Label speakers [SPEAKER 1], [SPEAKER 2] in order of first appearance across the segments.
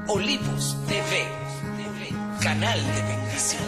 [SPEAKER 1] Olivos TV, canal de bendición.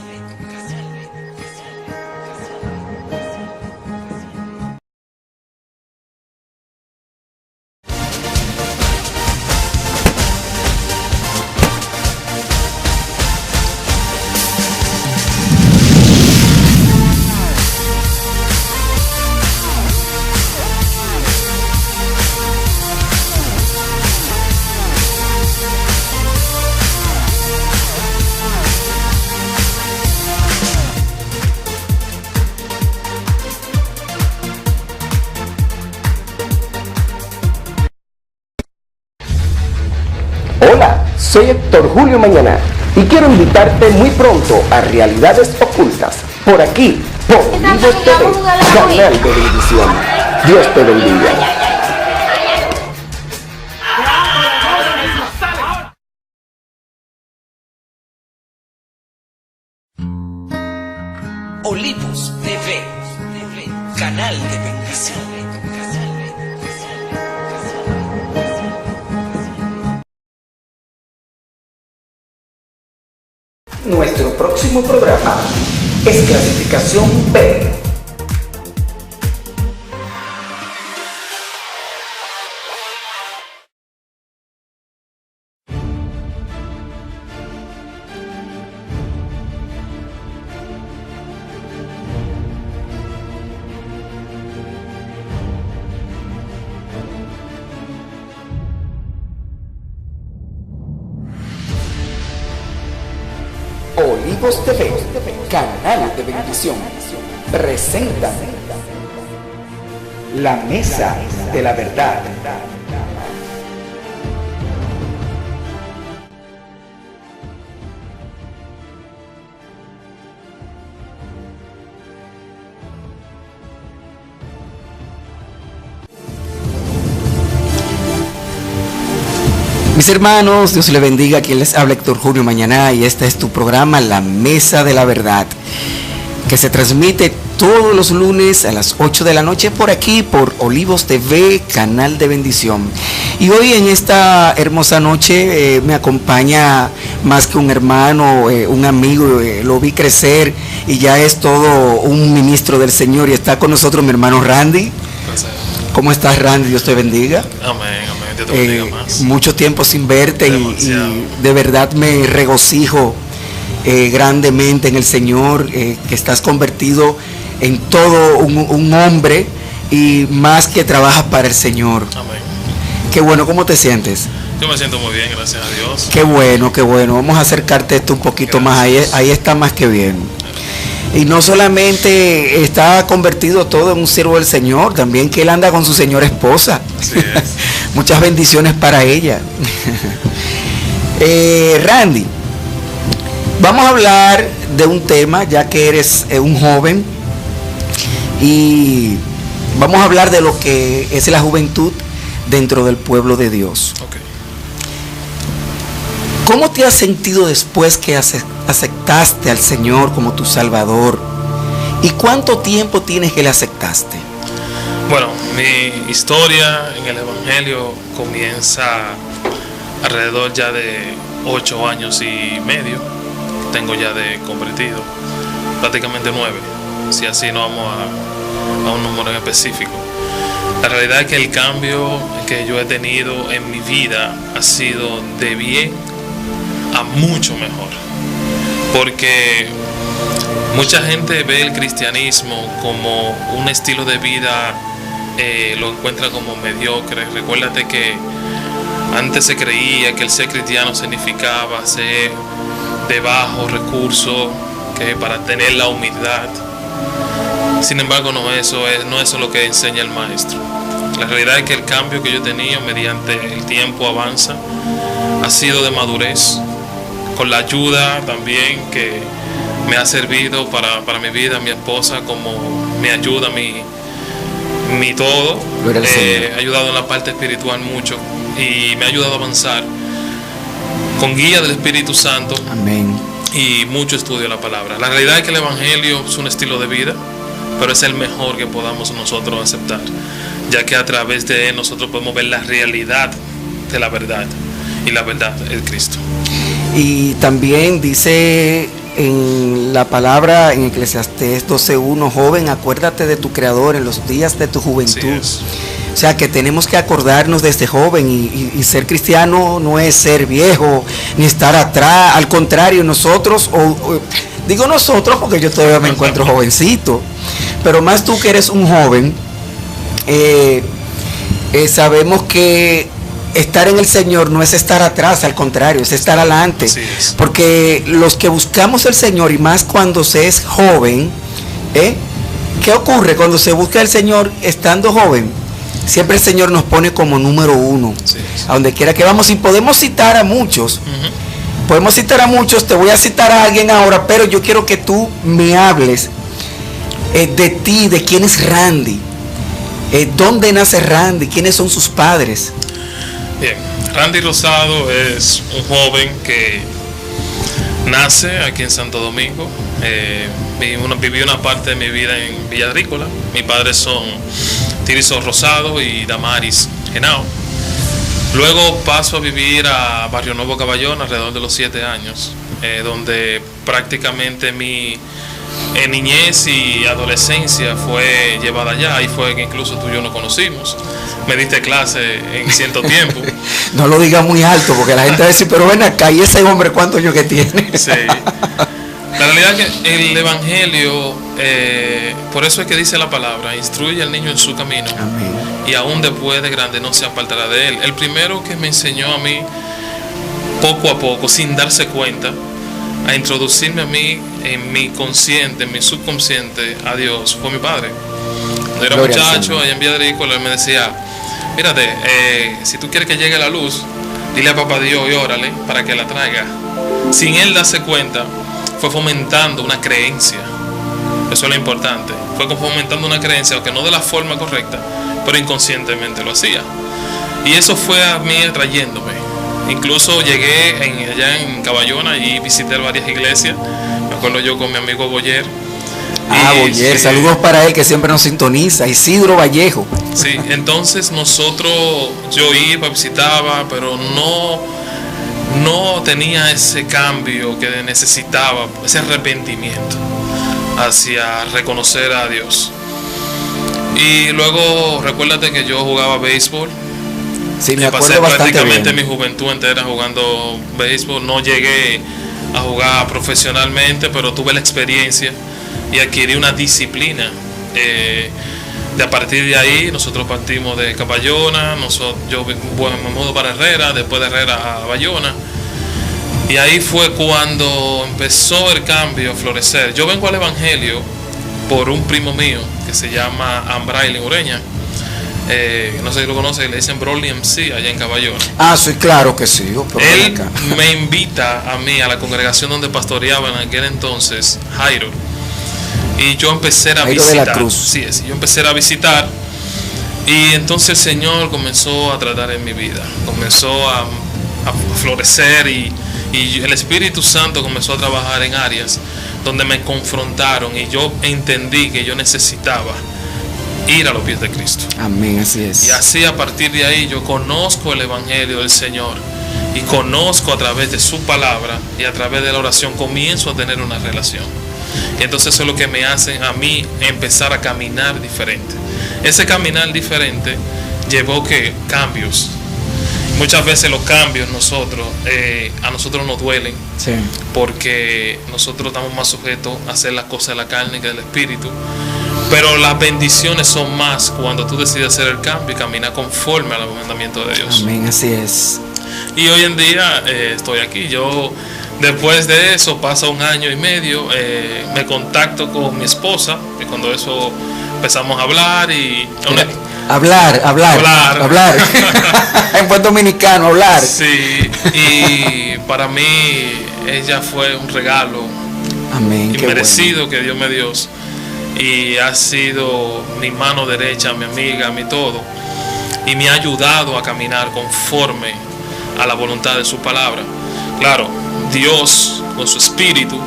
[SPEAKER 2] Hola, soy Héctor Julio Mañana y quiero invitarte muy pronto a Realidades Ocultas, por aquí, por Olivos TV, canal de bendición. Dios te bendiga.
[SPEAKER 1] Olivos TV, canal de bendición.
[SPEAKER 2] Nuestro próximo programa es clasificación B. Olivos TV, canal de bendición, presenta la mesa de la verdad.
[SPEAKER 3] Mis hermanos, Dios les bendiga. Quien les habla, Héctor Julio Mañana, y este es tu programa, La Mesa de la Verdad, que se transmite todos los lunes a las 8 de la noche por aquí, por Olivos TV, canal de bendición. Y hoy en esta hermosa noche me acompaña más que un hermano, un amigo, lo vi crecer y ya es todo un ministro del Señor, y está con nosotros mi hermano Randy.
[SPEAKER 4] Gracias.
[SPEAKER 3] ¿Cómo estás, Randy? Dios te bendiga.
[SPEAKER 4] Amén, amén. Dios te bendiga más.
[SPEAKER 3] Mucho tiempo sin verte y de verdad me regocijo grandemente en el Señor, que estás convertido en todo un hombre y más que trabajas para el Señor.
[SPEAKER 4] Amén.
[SPEAKER 3] Qué bueno. ¿Cómo te sientes?
[SPEAKER 4] Yo me siento muy bien, gracias a Dios.
[SPEAKER 3] Qué bueno, qué bueno. Vamos a acercarte esto un poquito más. Ahí está más que bien. Y no solamente está convertido todo en un siervo del Señor, también que él anda con su señora esposa.
[SPEAKER 4] Así es.
[SPEAKER 3] Muchas bendiciones para ella. Randy, vamos a hablar de un tema, ya que eres un joven, y vamos a hablar de lo que es la juventud dentro del pueblo de Dios.
[SPEAKER 4] Okay.
[SPEAKER 3] ¿Cómo te has sentido después que aceptaste al Señor como tu Salvador? ¿Y cuánto tiempo tienes que le aceptaste?
[SPEAKER 4] Bueno, mi historia en el Evangelio comienza alrededor ya de 8 años y medio. Tengo ya de convertido, prácticamente 9, si así no vamos a un número en específico. La realidad es que el cambio que yo he tenido en mi vida ha sido de bien a mucho mejor, porque mucha gente ve el cristianismo como un estilo de vida, lo encuentra como mediocre. Recuérdate que antes se creía que el ser cristiano significaba ser de bajos recursos, que para tener la humildad. Sin embargo, no eso es lo que enseña el maestro. La realidad es que el cambio que yo he tenido mediante el tiempo avanza ha sido de madurez, con la ayuda también que me ha servido para mi vida, mi esposa, como me ayuda, mi todo. Ha ayudado en la parte espiritual mucho y me ha ayudado a avanzar con guía del Espíritu Santo.
[SPEAKER 3] Amén.
[SPEAKER 4] Y mucho estudio de la palabra. La realidad es que el Evangelio es un estilo de vida, pero es el mejor que podamos nosotros aceptar, ya que a través de él nosotros podemos ver la realidad de la verdad. y la verdad es Cristo.
[SPEAKER 3] Y también dice en la palabra en Eclesiastés 12:1, joven, acuérdate de tu Creador en los días de tu juventud. O sea que tenemos que acordarnos de este joven y ser cristiano no es ser viejo ni estar atrás, al contrario, nosotros, digo nosotros porque yo todavía me encuentro jovencito, pero más tú que eres un joven, sabemos que estar en el Señor no es estar atrás, al contrario, es estar adelante. Porque los que buscamos el Señor, y más cuando se es joven, ¿qué ocurre cuando se busca el Señor estando joven? Siempre el Señor nos pone como número uno, a donde quiera que vamos, y podemos citar a muchos. Podemos citar a muchos, te voy a citar a alguien ahora, pero yo quiero que tú me hables de ti, de quién es Randy. ¿Dónde nace Randy? ¿Quiénes son sus padres?
[SPEAKER 4] Bien, Randy Rosado es un joven que nace aquí en Santo Domingo. Viví una parte de mi vida en Villa Agrícola. Mis padres son Tirso Rosado y Damaris Genao. Luego paso a vivir a Barrio Nuevo Caballón alrededor de los 7 años, donde prácticamente mi niñez y adolescencia fue llevada allá. Ahí fue que incluso tú y yo nos conocimos. Me diste clase en cierto tiempo.
[SPEAKER 3] No lo digas muy alto porque la gente va a decir, pero ven acá, ¿y ese hombre cuántos años que tiene?
[SPEAKER 4] Sí. La realidad es que el Evangelio, por eso es que dice la palabra, instruye al niño en su camino.
[SPEAKER 3] Amén.
[SPEAKER 4] Y aún después de grande no se apartará de él. El primero que me enseñó a mí, poco a poco, sin darse cuenta, a introducirme a mí en mi consciente, en mi subconsciente, a Dios, fue mi padre. Cuando era muchacho, allá en Villa Agrícola, él me decía, mírate, si tú quieres que llegue la luz, dile a papá Dios y órale para que la traiga. Sin él darse cuenta, fue fomentando una creencia. Eso es lo importante. Fue fomentando una creencia, aunque no de la forma correcta, pero inconscientemente lo hacía. Y eso fue a mí atrayéndome. Incluso llegué allá en Caballona y visité varias iglesias. Me acuerdo yo con mi amigo Boyer.
[SPEAKER 3] Boyer, saludos para él que siempre nos sintoniza, Isidro Vallejo.
[SPEAKER 4] Sí, entonces yo iba, visitaba, pero no tenía ese cambio que necesitaba, ese arrepentimiento hacia reconocer a Dios. Y luego recuérdate que yo jugaba béisbol.
[SPEAKER 3] Sí, me
[SPEAKER 4] pasé
[SPEAKER 3] acuerdo bastante
[SPEAKER 4] prácticamente
[SPEAKER 3] bien.
[SPEAKER 4] mi juventud entera jugando béisbol. No llegué a jugar profesionalmente, pero tuve la experiencia y adquirí una disciplina. De a partir de ahí nosotros partimos de Caballona, yo me mudo para Herrera, después de Herrera a Bayona, y ahí fue cuando empezó el cambio a florecer. Yo vengo al Evangelio por un primo mío que se llama Ambrailin Ureña. No sé si lo conoce, le dicen Broly MC allá en Caballona.
[SPEAKER 3] Sí, claro que sí.
[SPEAKER 4] Él me invita a mí a la congregación donde pastoreaba en aquel entonces Jairo. Y yo empecé a visitar.
[SPEAKER 3] De la Cruz.
[SPEAKER 4] Sí, yo empecé a visitar. Y entonces el Señor comenzó a tratar en mi vida. Comenzó a florecer y el Espíritu Santo comenzó a trabajar en áreas donde me confrontaron y yo entendí que yo necesitaba ir a los pies de Cristo.
[SPEAKER 3] Amén, así es.
[SPEAKER 4] Y así a partir de ahí yo conozco el Evangelio del Señor y conozco a través de su palabra y a través de la oración comienzo a tener una relación. Y entonces eso es lo que me hace a mí empezar a caminar diferente. Ese caminar diferente llevó cambios. Muchas veces los cambios a nosotros nos duelen,
[SPEAKER 3] sí,
[SPEAKER 4] porque nosotros estamos más sujetos a hacer las cosas de la carne que del espíritu. Pero las bendiciones son más cuando tú decides hacer el cambio y caminar conforme al mandamiento de Dios.
[SPEAKER 3] Amén, así es.
[SPEAKER 4] Y hoy en día estoy aquí. Yo después de eso pasa 1 año y medio, me contacto con mi esposa y cuando eso empezamos a hablar y
[SPEAKER 3] Hablar. En buen dominicano, hablar.
[SPEAKER 4] Sí, y para mí ella fue un regalo.
[SPEAKER 3] Amén,
[SPEAKER 4] inmerecido que Dios me dio. Y ha sido mi mano derecha, mi amiga, mi todo. Y me ha ayudado a caminar conforme a la voluntad de su palabra. Claro, Dios con su espíritu,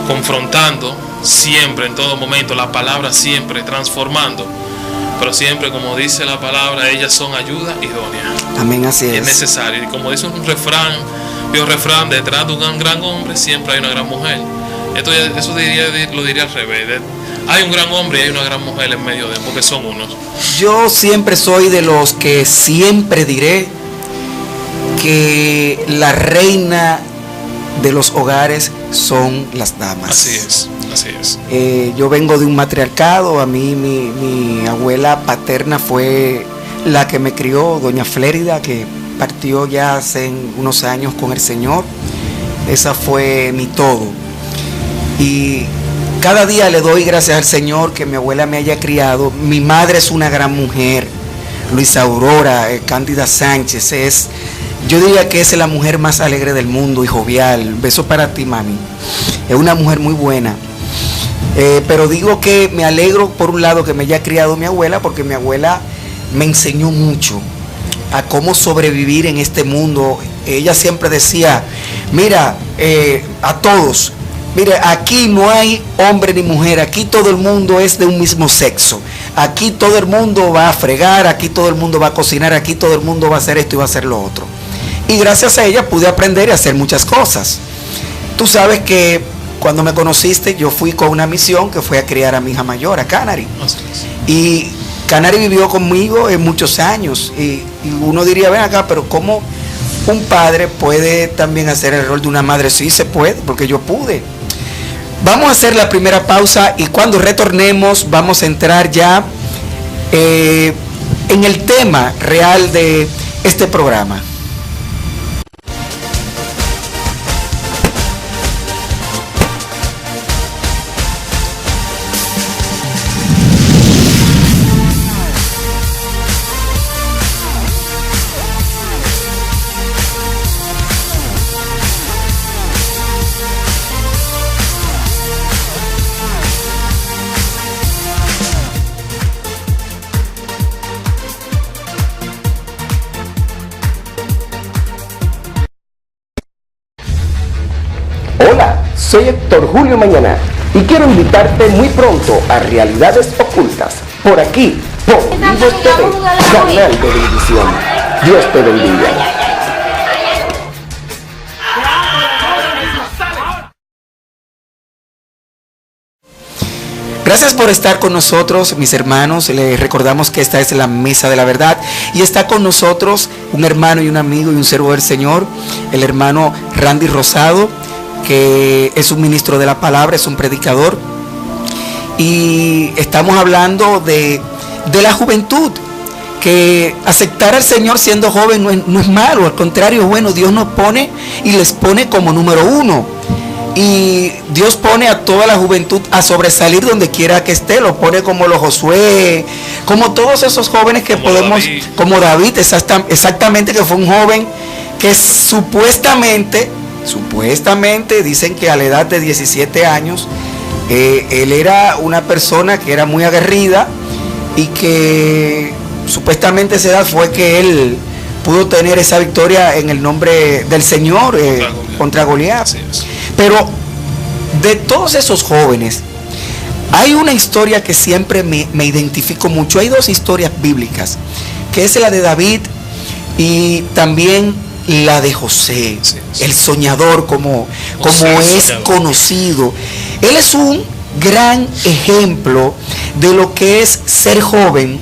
[SPEAKER 4] confrontando siempre, en todo momento, la palabra siempre transformando. pero siempre, como dice la palabra, ellas son ayuda idónea.
[SPEAKER 3] Amén, así
[SPEAKER 4] Es
[SPEAKER 3] es.
[SPEAKER 4] necesario. Y como dice un refrán, detrás de un gran hombre siempre hay una gran mujer. Eso lo diría al revés. Hay un gran hombre y hay una gran mujer en medio de él, porque son unos.
[SPEAKER 3] Yo siempre soy de los que siempre diré que la reina de los hogares son las damas.
[SPEAKER 4] Así es, así es.
[SPEAKER 3] Yo vengo de un matriarcado. A mí mi abuela paterna fue la que me crió, doña Flérida, que partió ya hace unos años con el Señor. Esa fue mi todo. Y cada día le doy gracias al Señor que mi abuela me haya criado. Mi madre es una gran mujer, Luisa Aurora Cándida Sánchez. Yo diría que es la mujer más alegre del mundo y jovial. Beso para ti, mami. Es una mujer muy buena. Pero digo que me alegro por un lado que me haya criado mi abuela, porque mi abuela me enseñó mucho a cómo sobrevivir en este mundo. Ella siempre decía, mira, a todos, mira, aquí no hay hombre ni mujer, aquí todo el mundo es de un mismo sexo. Aquí todo el mundo va a fregar, aquí todo el mundo va a cocinar, aquí todo el mundo va a hacer esto y va a hacer lo otro. Y gracias a ella pude aprender y hacer muchas cosas. Tú sabes que cuando me conociste, yo fui con una misión que fue a criar a mi hija mayor, a Canary. Y Canary vivió conmigo en muchos años. Y uno diría, ven acá, pero ¿cómo un padre puede también hacer el rol de una madre? Sí se puede, porque yo pude. Vamos a hacer la primera pausa y cuando retornemos vamos a entrar ya en el tema real de este programa.
[SPEAKER 2] Hola, soy Héctor Julio Mañana y quiero invitarte muy pronto a Realidades Ocultas, por aquí, por Vivo TV, canal de bendición. Dios te bendiga.
[SPEAKER 3] Gracias por estar con nosotros, mis hermanos. Les recordamos que esta es la Mesa de la Verdad y está con nosotros un hermano y un amigo y un siervo del Señor, el hermano Randy Rosado, que es un ministro de la palabra, es un predicador. Y estamos hablando de la juventud, que aceptar al Señor siendo joven no es malo, al contrario, bueno, Dios nos pone y les pone como número uno. Y Dios pone a toda la juventud a sobresalir donde quiera que esté, lo pone como los Josué, como todos esos jóvenes que
[SPEAKER 4] como
[SPEAKER 3] podemos,
[SPEAKER 4] David.
[SPEAKER 3] como David, exactamente, que fue un joven que supuestamente dicen que a la edad de 17 años, él era una persona que era muy aguerrida y que supuestamente esa edad fue que él pudo tener esa victoria en el nombre del Señor contra Goliat.
[SPEAKER 4] Así es.
[SPEAKER 3] Pero de todos esos jóvenes, hay una historia que siempre me identifico mucho. Hay dos historias bíblicas, que es la de David y también la de José,
[SPEAKER 4] Sí.
[SPEAKER 3] el soñador, como es
[SPEAKER 4] soñador.
[SPEAKER 3] Conocido. Él es un gran ejemplo de lo que es ser joven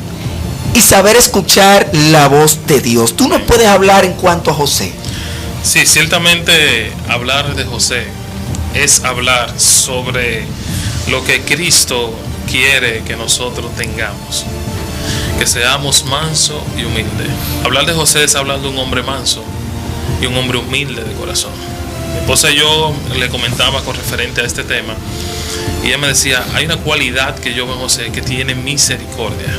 [SPEAKER 3] y saber escuchar la voz de Dios. Tú nos puedes hablar en cuanto a José.
[SPEAKER 4] Sí, ciertamente hablar de José es hablar sobre lo que Cristo quiere que nosotros tengamos, que seamos manso y humilde. Hablar de José es hablar de un hombre manso y un hombre humilde de corazón. Mi esposa y yo le comentaba con referente a este tema y ella me decía, hay una cualidad que yo veo en José, que tiene misericordia.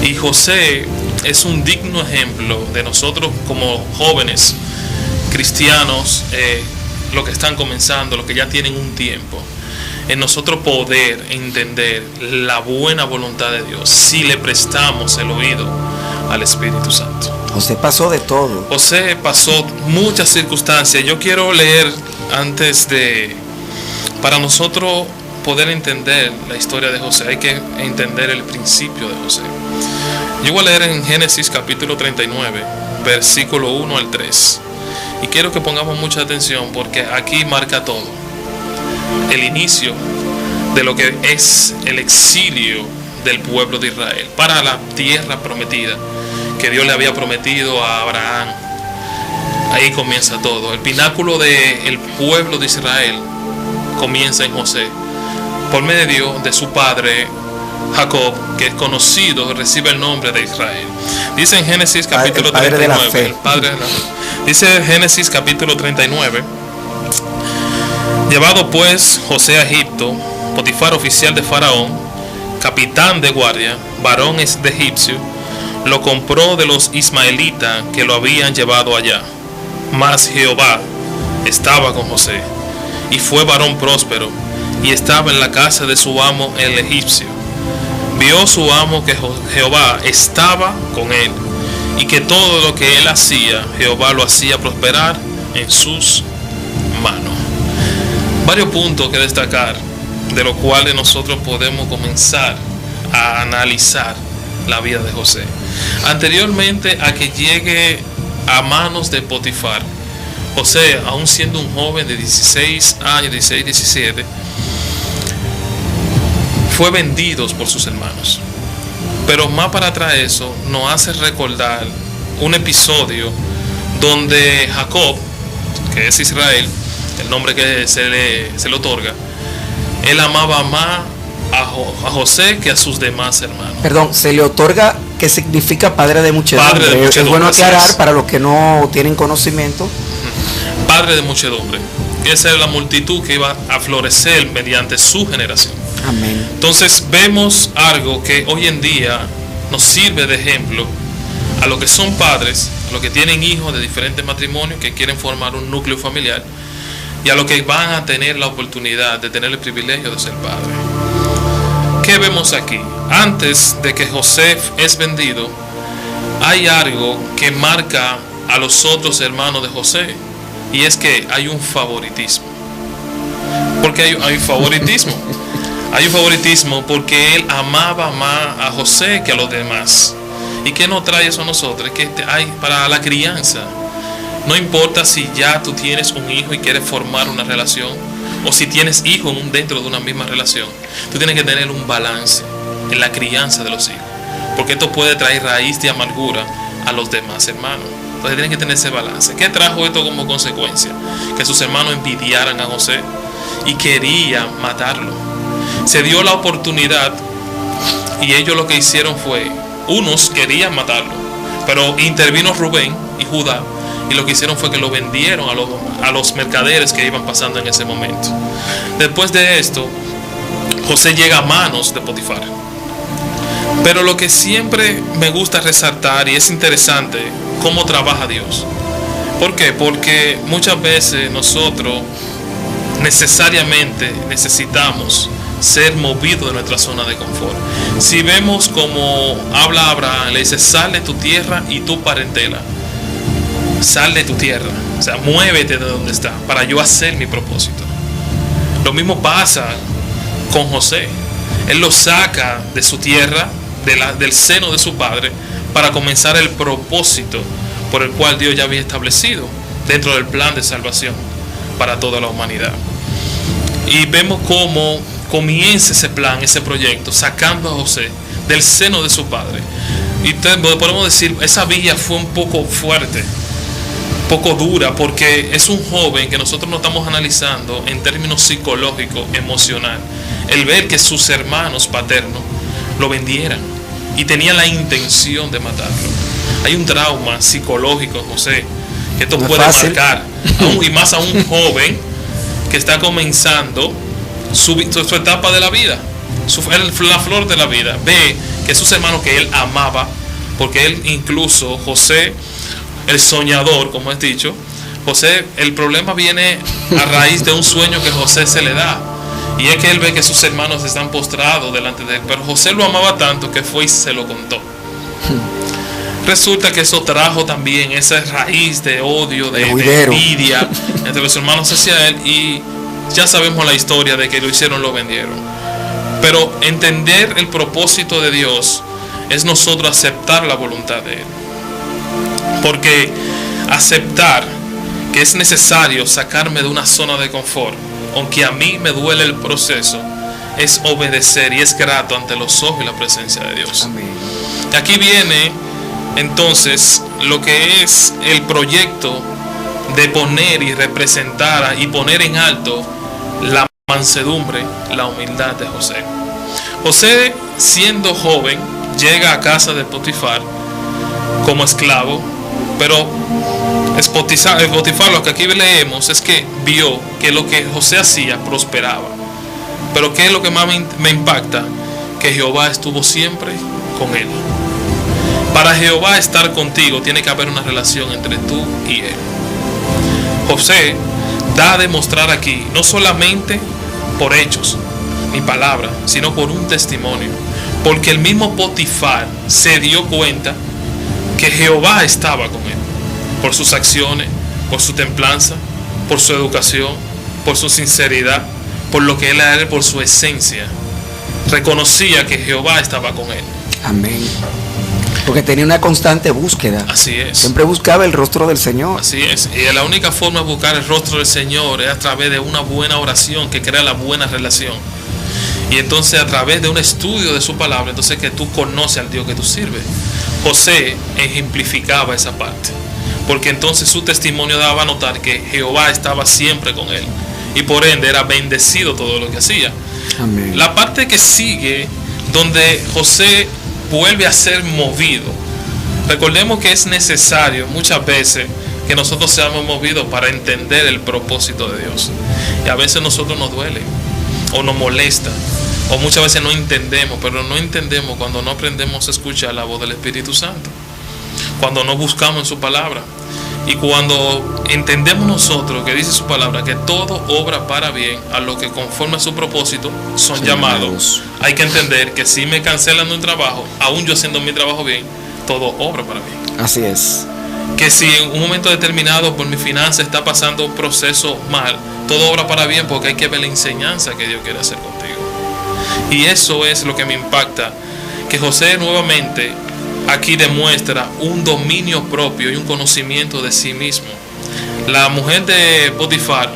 [SPEAKER 4] Y José es un digno ejemplo de nosotros como jóvenes cristianos, los que están comenzando, los que ya tienen un tiempo, en nosotros poder entender la buena voluntad de Dios si le prestamos el oído al Espíritu Santo.
[SPEAKER 3] José pasó de todo.
[SPEAKER 4] José pasó muchas circunstancias. Yo quiero leer antes de, para nosotros poder entender la historia de José, hay que entender el principio de José. Yo voy a leer en Génesis capítulo 39, versículo 1 al 3. Y quiero que pongamos mucha atención porque aquí marca todo. El inicio de lo que es el exilio del pueblo de Israel para la tierra prometida que Dios le había prometido a Abraham. Ahí comienza todo. El pináculo del pueblo de Israel comienza en José, por medio de su padre Jacob, que es conocido, recibe el nombre de Israel. Dice en Génesis capítulo 39, el padre de la fe. Dice Génesis capítulo 39: llevado pues José a Egipto, Potifar, oficial de Faraón, capitán de guardia, varón es de egipcio, lo compró de los ismaelitas que lo habían llevado allá. Mas Jehová estaba con José, y fue varón próspero, y estaba en la casa de su amo el egipcio. Vio su amo que Jehová estaba con él, y que todo lo que él hacía, Jehová lo hacía prosperar en sus manos. Varios puntos que destacar, de los cuales nosotros podemos comenzar a analizar la vida de José. Anteriormente a que llegue a manos de Potifar, José, aún siendo un joven de 16 años, 16, 17, fue vendido por sus hermanos. Pero más para atrás eso nos hace recordar un episodio donde Jacob, que es Israel, el nombre que se le otorga, él amaba más a José que a sus demás hermanos.
[SPEAKER 3] Perdón, se le otorga, que significa padre de muchedumbre.
[SPEAKER 4] Padre de muchedumbre,
[SPEAKER 3] es bueno aclarar
[SPEAKER 4] es.
[SPEAKER 3] Para los que no tienen conocimiento.
[SPEAKER 4] Padre de muchedumbre. Esa es la multitud que iba a florecer mediante su generación.
[SPEAKER 3] Amén.
[SPEAKER 4] Entonces vemos algo que hoy en día nos sirve de ejemplo a los que son padres, a los que tienen hijos de diferentes matrimonios que quieren formar un núcleo familiar, y a los que van a tener la oportunidad de tener el privilegio de ser padre. ¿Qué vemos aquí? Antes de que José es vendido, hay algo que marca a los otros hermanos de José, y es que hay un favoritismo. ¿Por qué hay favoritismo? Hay un favoritismo porque él amaba más a José que a los demás. ¿Y qué nos trae eso a nosotros? Que hay para la crianza. No importa si ya tú tienes un hijo y quieres formar una relación, o si tienes hijos dentro de una misma relación, tú tienes que tener un balance en la crianza de los hijos, porque esto puede traer raíz de amargura a los demás hermanos. Entonces tienen que tener ese balance. ¿Qué trajo esto como consecuencia? Que sus hermanos envidiaran a José y querían matarlo. Se dio la oportunidad y ellos lo que hicieron fue, unos querían matarlo, pero intervino Rubén y Judá, y lo que hicieron fue que lo vendieron a los mercaderes que iban pasando en ese momento. Después de esto, José llega a manos de Potifar. Pero lo que siempre me gusta resaltar, y es interesante, cómo trabaja Dios. ¿Por qué? Porque muchas veces nosotros necesariamente necesitamos ser movidos de nuestra zona de confort. Si vemos como habla Abraham, le dice: sal de tu tierra y tu parentela. Sal de tu tierra, o sea, muévete de donde está para yo hacer mi propósito. Lo mismo pasa con José. Él lo saca de su tierra, del seno de su padre, para comenzar el propósito por el cual Dios ya había establecido dentro del plan de salvación para toda la humanidad. Y vemos cómo comienza ese plan, ese proyecto, sacando a José del seno de su padre. Y podemos decir, esa vía fue un poco fuerte, poco dura, porque es un joven que nosotros no estamos analizando en términos psicológicos, emocional. El ver que sus hermanos paternos lo vendieran y tenían la intención de matarlo. Hay un trauma psicológico en José, que esto puede marcar, y más a un joven que está comenzando su etapa de la vida, la flor de la vida. Ve que sus hermanos que él amaba, porque él incluso, José, el soñador, como es dicho, José, el problema viene a raíz de un sueño que José se le da, y es que él ve que sus hermanos están postrados delante de él, pero José lo amaba tanto que fue y se lo contó. Resulta que eso trajo también esa raíz de odio, de envidia entre los hermanos hacia él, y ya sabemos la historia de que lo hicieron, lo vendieron. Pero entender el propósito de Dios es nosotros aceptar la voluntad de Él. Porque aceptar que es necesario sacarme de una zona de confort, aunque a mí me duele el proceso, es obedecer y es grato ante los ojos y la presencia de Dios.
[SPEAKER 3] Amén.
[SPEAKER 4] Aquí viene entonces lo que es el proyecto de poner y representar y poner en alto la mansedumbre, la humildad de José. José, siendo joven, llega a casa de Potifar como esclavo, pero Potifar, lo que aquí leemos es que vio que lo que José hacía prosperaba. Pero ¿qué es lo que más me impacta? Que Jehová estuvo siempre con él. Para Jehová estar contigo tiene que haber una relación entre tú y él. José da a demostrar aquí, no solamente por hechos ni palabras, sino por un testimonio. Porque el mismo Potifar se dio cuenta que Jehová estaba con él. Por sus acciones, por su templanza, por su educación, por su sinceridad, por lo que él era, por su esencia. Reconocía que Jehová estaba con él.
[SPEAKER 3] Amén. Porque tenía una constante búsqueda.
[SPEAKER 4] Así es.
[SPEAKER 3] Siempre buscaba el rostro del Señor.
[SPEAKER 4] Así es. Y la única forma de buscar el rostro del Señor es a través de una buena oración que crea la buena relación. Y entonces a través de un estudio de su palabra, entonces que tú conoces al Dios que tú sirves. José ejemplificaba esa parte. Porque entonces su testimonio daba a notar que Jehová estaba siempre con él. Y por ende era bendecido todo lo que hacía.
[SPEAKER 3] Amén.
[SPEAKER 4] La parte que sigue, donde José vuelve a ser movido. Recordemos que es necesario muchas veces que nosotros seamos movidos para entender el propósito de Dios. Y a veces nosotros nos duele o nos molesta o muchas veces no entendemos, pero no entendemos cuando no aprendemos a escuchar la voz del Espíritu Santo, cuando no buscamos en su palabra y cuando entendemos nosotros que dice su palabra que todo obra para bien a los que conforme a su propósito son llamados. Hay que entender que si me cancelan de un trabajo, aún yo haciendo mi trabajo bien, todo obra para bien.
[SPEAKER 3] Así es.
[SPEAKER 4] Que si en un momento determinado por mi finanza está pasando un proceso mal, todo obra para bien, porque hay que ver la enseñanza que Dios quiere hacer contigo. Y eso es lo que me impacta, que José nuevamente aquí demuestra un dominio propio y un conocimiento de sí mismo. La mujer de Potifar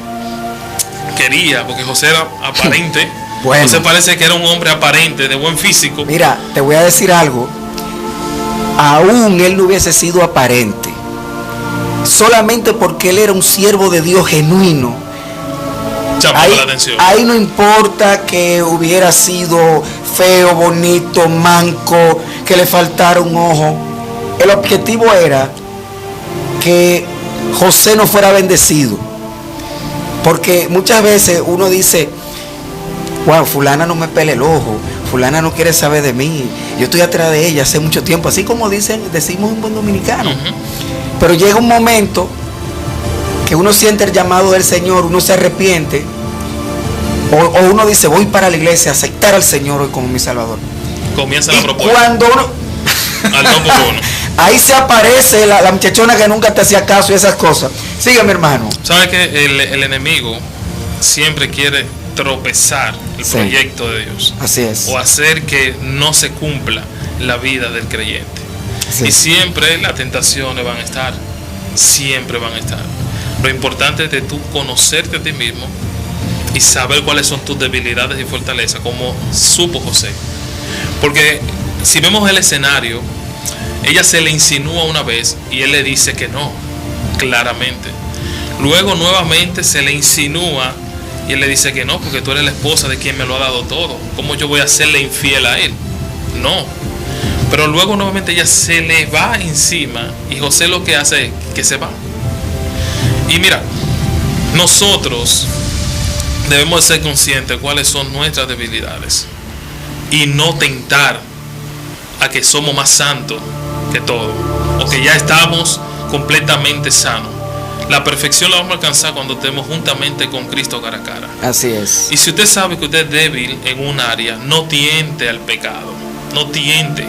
[SPEAKER 4] quería, porque José era aparente,
[SPEAKER 3] bueno.
[SPEAKER 4] José parece que era un hombre aparente, de buen físico.
[SPEAKER 3] Mira, te voy a decir algo. Aún él no hubiese sido aparente, solamente porque él era un siervo de Dios genuino.
[SPEAKER 4] Llamaba la atención.
[SPEAKER 3] Ahí no importa que hubiera sido feo, bonito, manco, que le faltara un ojo. El objetivo era que José no fuera bendecido. Porque muchas veces uno dice, wow, fulana no me pela el ojo, fulana no quiere saber de mí, yo estoy atrás de ella hace mucho tiempo, así como decimos un buen dominicano. Pero llega un momento que uno siente el llamado del Señor, uno se arrepiente, o uno dice, voy para la iglesia a aceptar al Señor hoy como mi Salvador.
[SPEAKER 4] Comienza la
[SPEAKER 3] Y
[SPEAKER 4] propuesta.
[SPEAKER 3] cuando uno
[SPEAKER 4] Al 2 por 1.
[SPEAKER 3] ahí se aparece la muchachona que nunca te hacía caso y esas cosas. Sigue, mi hermano.
[SPEAKER 4] ¿Sabe que el enemigo siempre quiere tropezar el
[SPEAKER 3] Sí.
[SPEAKER 4] proyecto de Dios?
[SPEAKER 3] Así es.
[SPEAKER 4] O hacer que no se cumpla la vida del creyente.
[SPEAKER 3] Sí.
[SPEAKER 4] Y siempre las tentaciones van a estar. Siempre van a estar. Lo importante es de tú conocerte a ti mismo y saber cuáles son tus debilidades y fortalezas, como supo José. Porque si vemos el escenario, ella se le insinúa una vez y él le dice que no, claramente. Luego nuevamente se le insinúa y él le dice que no, porque tú eres la esposa de quien me lo ha dado todo. ¿Cómo yo voy a serle infiel a él? No. Pero luego nuevamente ella se le va encima y José lo que hace es que se va. Y mira, nosotros debemos ser conscientes de cuáles son nuestras debilidades y no tentar a que somos más santos que todo, o que ya estamos completamente sanos. La perfección la vamos a alcanzar cuando estemos juntamente con Cristo cara a cara.
[SPEAKER 3] Así es.
[SPEAKER 4] Y si usted sabe que usted es débil en un área, no tiente al pecado, no tiente.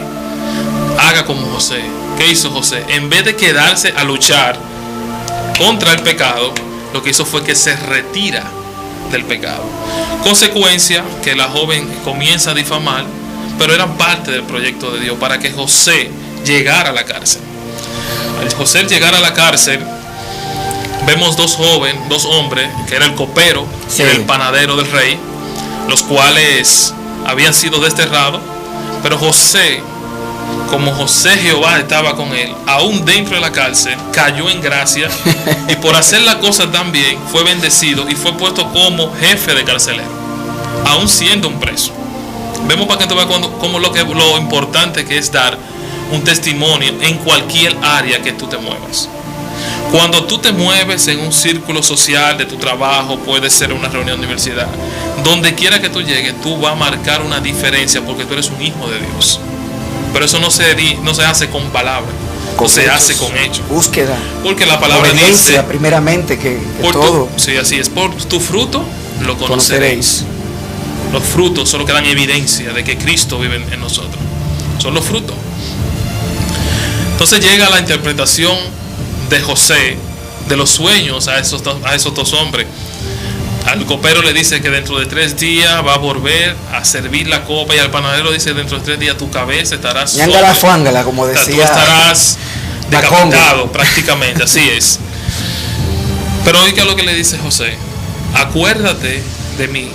[SPEAKER 4] Haga como José. ¿Qué hizo José? En vez de quedarse a luchar contra el pecado, lo que hizo fue que se retira del pecado. Consecuencia que la joven comienza a difamar, pero eran parte del proyecto de Dios para que José llegara a la cárcel. Al José llegar a la cárcel, vemos dos hombres, que era el copero y el panadero del rey, los cuales habían sido desterrados, pero José, como José Jehová estaba con él, aún dentro de la cárcel, cayó en gracia y por hacer la cosa tan bien, fue bendecido y fue puesto como jefe de carcelero, aún siendo un preso. Vemos para que tú veas cómo lo importante que es dar un testimonio en cualquier área que tú te muevas. Cuando tú te mueves en un círculo social de tu trabajo, puede ser una reunión de universidad, donde quiera que tú llegues, tú vas a marcar una diferencia porque tú eres un hijo de Dios. Pero eso no se hace con palabras, no se hace con hechos.
[SPEAKER 3] Búsqueda.
[SPEAKER 4] Porque la palabra
[SPEAKER 3] obediencia,
[SPEAKER 4] dice,
[SPEAKER 3] primeramente, que todo.
[SPEAKER 4] Sí, así es. Por tu fruto lo conoceréis. Los frutos son los que dan evidencia de que Cristo vive en nosotros. Son los frutos. Entonces llega la interpretación de José de los sueños a esos dos hombres. Al copero le dice que dentro de 3 días va a volver a servir la copa, y al panadero dice dentro de 3 días tu cabeza estará
[SPEAKER 3] ñangala fuángala, como decía.
[SPEAKER 4] Tú estarás decapitado prácticamente, así es. Pero oiga lo que le dice José: acuérdate de mí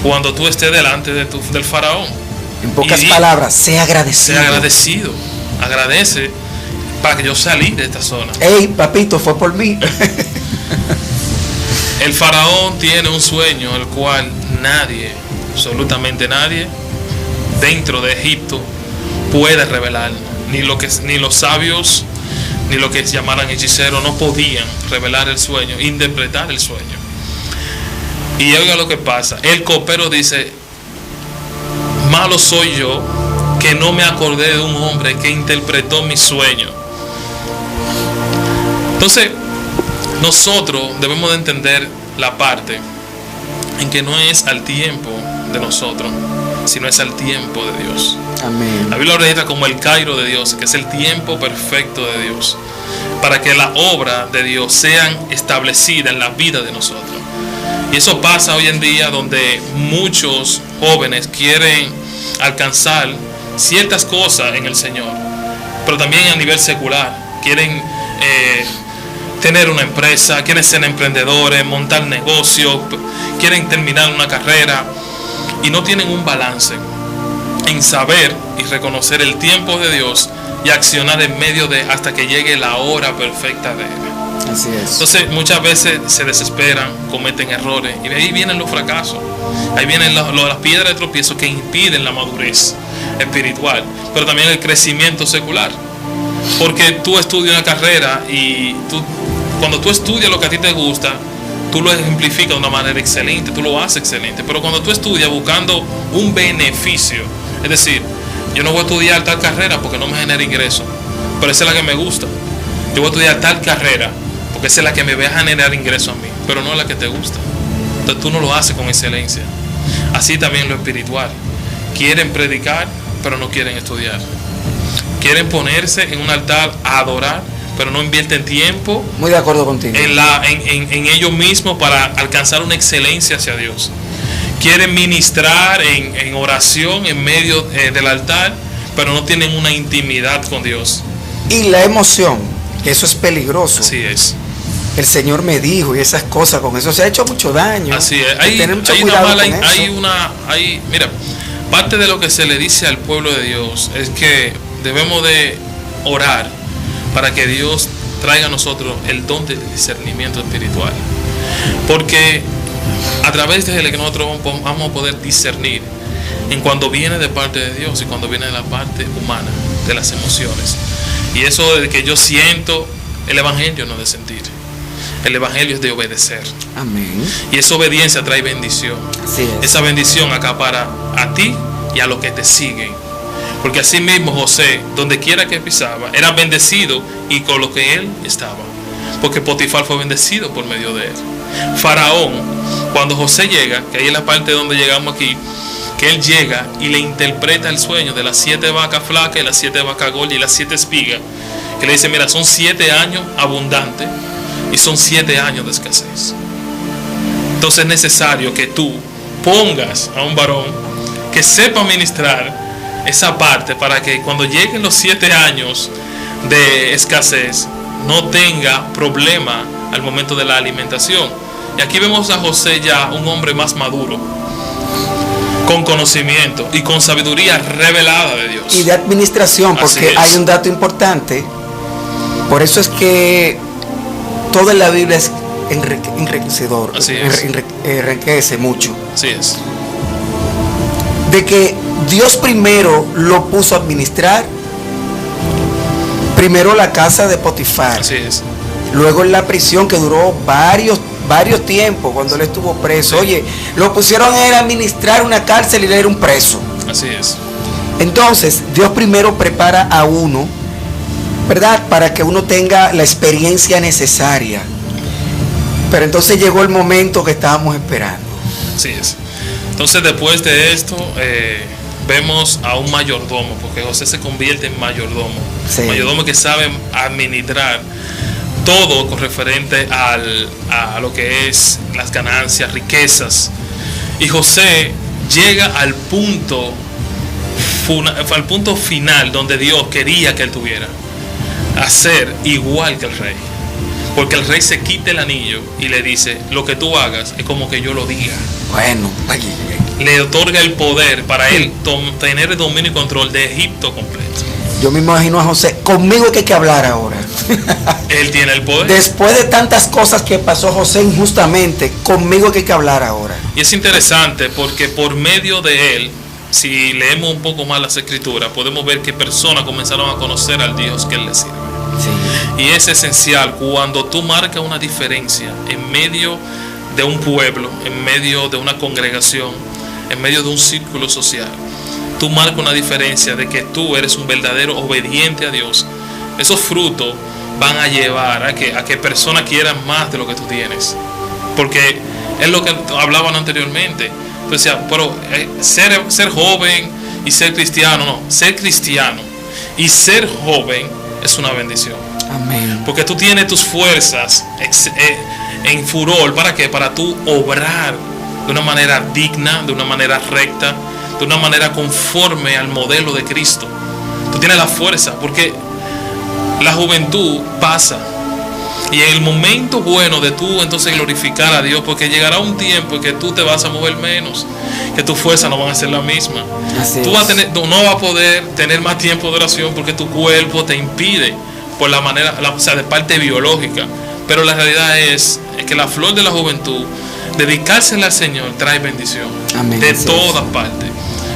[SPEAKER 4] cuando tú estés delante del faraón.
[SPEAKER 3] En pocas palabras, sé agradecido.
[SPEAKER 4] Sé agradecido. Agradece para que yo salí de esta zona.
[SPEAKER 3] Ey, papito, fue por mí.
[SPEAKER 4] El faraón tiene un sueño, el cual nadie, absolutamente nadie, dentro de Egipto puede revelar. Ni los sabios, ni lo que llamaran hechiceros, no podían revelar el sueño, interpretar el sueño. Y oiga lo que pasa. El copero dice: malo soy yo, que no me acordé de un hombre que interpretó mi sueño. Entonces, nosotros debemos de entender la parte en que no es al tiempo de nosotros, sino es al tiempo de Dios.
[SPEAKER 3] Amén.
[SPEAKER 4] La Biblia lo registra como el Cairo de Dios, que es el tiempo perfecto de Dios, para que la obra de Dios sea establecida en la vida de nosotros. Y eso pasa hoy en día, donde muchos jóvenes quieren alcanzar ciertas cosas en el Señor, pero también a nivel secular. Quieren tener una empresa, quieren ser emprendedores, montar negocios, quieren terminar una carrera, y no tienen un balance en saber y reconocer el tiempo de Dios y accionar en medio de, hasta que llegue la hora perfecta de Él.
[SPEAKER 3] Así es.
[SPEAKER 4] Entonces muchas veces se desesperan, cometen errores, y de ahí vienen los fracasos, ahí vienen las piedras de tropiezo que impiden la madurez espiritual, pero también el crecimiento secular. Porque tú estudias una carrera y cuando tú estudias lo que a ti te gusta, tú lo ejemplificas de una manera excelente, tú lo haces excelente. Pero cuando tú estudias buscando un beneficio, es decir, yo no voy a estudiar tal carrera porque no me genera ingreso, pero esa es la que me gusta. Yo voy a estudiar tal carrera porque esa es la que me va a generar ingreso a mí, pero no es la que te gusta. Entonces tú no lo haces con excelencia. Así también lo espiritual. Quieren predicar, pero no quieren estudiar. Quieren ponerse en un altar a adorar, pero no invierten tiempo.
[SPEAKER 3] Muy de acuerdo contigo.
[SPEAKER 4] En ellos mismos para alcanzar una excelencia hacia Dios. Quieren ministrar en oración en medio del altar, pero no tienen una intimidad con Dios.
[SPEAKER 3] Y la emoción, que eso es peligroso.
[SPEAKER 4] Así es.
[SPEAKER 3] El Señor me dijo, y esas cosas, con eso se ha hecho mucho daño.
[SPEAKER 4] Así es.
[SPEAKER 3] Hay que tener mucho cuidado con eso.
[SPEAKER 4] Mira, parte de lo que se le dice al pueblo de Dios es que debemos de orar para que Dios traiga a nosotros el don del discernimiento espiritual. Porque a través de él que nosotros vamos a poder discernir en cuando viene de parte de Dios y cuando viene de la parte humana, de las emociones. Y eso de que yo siento, el evangelio no es de sentir. El evangelio es de obedecer.
[SPEAKER 3] Amén.
[SPEAKER 4] Y esa obediencia trae bendición.
[SPEAKER 3] Así es.
[SPEAKER 4] Esa bendición acapara a ti y a los que te siguen. Porque así mismo José, donde quiera que pisaba, era bendecido y con lo que él estaba. Porque Potifar fue bendecido por medio de él. Faraón, cuando José llega, que ahí es la parte donde llegamos aquí, que él llega y le interpreta el sueño de las 7 vacas flacas y las 7 vacas gordas y las 7 espigas, que le dice: mira, son 7 años abundantes y son 7 años de escasez. Entonces es necesario que tú pongas a un varón que sepa ministrar esa parte para que cuando lleguen los 7 años de escasez no tenga problema al momento de la alimentación. Y aquí vemos a José ya un hombre más maduro, con conocimiento y con sabiduría revelada de Dios.
[SPEAKER 3] Y de administración, porque hay un dato importante. Por eso es que todo en la Biblia es enriquecedor.
[SPEAKER 4] Así es.
[SPEAKER 3] Enriquece mucho.
[SPEAKER 4] Así es.
[SPEAKER 3] De que Dios primero lo puso a administrar. Primero la casa de Potifar.
[SPEAKER 4] Así es.
[SPEAKER 3] Luego en la prisión, que duró varios tiempos cuando él estuvo preso. Oye, lo pusieron a administrar una cárcel y él era un preso.
[SPEAKER 4] Así es.
[SPEAKER 3] Entonces, Dios primero prepara a uno, ¿verdad? Para que uno tenga la experiencia necesaria. Pero entonces llegó el momento que estábamos esperando.
[SPEAKER 4] Así es. Entonces, después de esto, vemos a un mayordomo, porque José se convierte en mayordomo.
[SPEAKER 3] Sí.
[SPEAKER 4] Mayordomo que sabe administrar todo con referente a lo que es las ganancias, riquezas. Y José llega al punto final donde Dios quería que él tuviera, a ser igual que el rey. Porque el rey se quita el anillo y le dice: lo que tú hagas es como que yo lo diga.
[SPEAKER 3] Bueno,
[SPEAKER 4] le otorga el poder para él tener el dominio y control de Egipto completo.
[SPEAKER 3] Yo me imagino a José: conmigo es que hay que hablar ahora.
[SPEAKER 4] Él tiene el poder.
[SPEAKER 3] Después de tantas cosas que pasó José injustamente, conmigo es que hay que hablar ahora.
[SPEAKER 4] Y es interesante porque por medio de él, si leemos un poco más las escrituras, podemos ver que personas comenzaron a conocer al Dios que él les sirve.
[SPEAKER 3] Sí.
[SPEAKER 4] Y es esencial cuando tú marcas una diferencia en medio de un pueblo, en medio de una congregación, en medio de un círculo social. Tú marcas una diferencia de que tú eres un verdadero obediente a Dios. Esos frutos van a llevar a que personas quieran más de lo que tú tienes. Porque es lo que hablaban anteriormente. Entonces, pero ser joven y ser cristiano, no, ser cristiano y ser joven es una bendición.
[SPEAKER 3] Amén.
[SPEAKER 4] Porque tú tienes tus fuerzas en furor. ¿Para qué? Para tú obrar de una manera digna, de una manera recta, de una manera conforme al modelo de Cristo. Tú tienes la fuerza, porque la juventud pasa. Y en el momento bueno de tú entonces glorificar a Dios, porque llegará un tiempo en que tú te vas a mover menos, que tu fuerza no van a ser la misma. Tú vas no vas a poder tener más tiempo de oración porque tu cuerpo te impide por la manera, o sea, de parte biológica. Pero la realidad es que la flor de la juventud, dedicársela al Señor, trae bendición.
[SPEAKER 3] Amén.
[SPEAKER 4] De todas partes.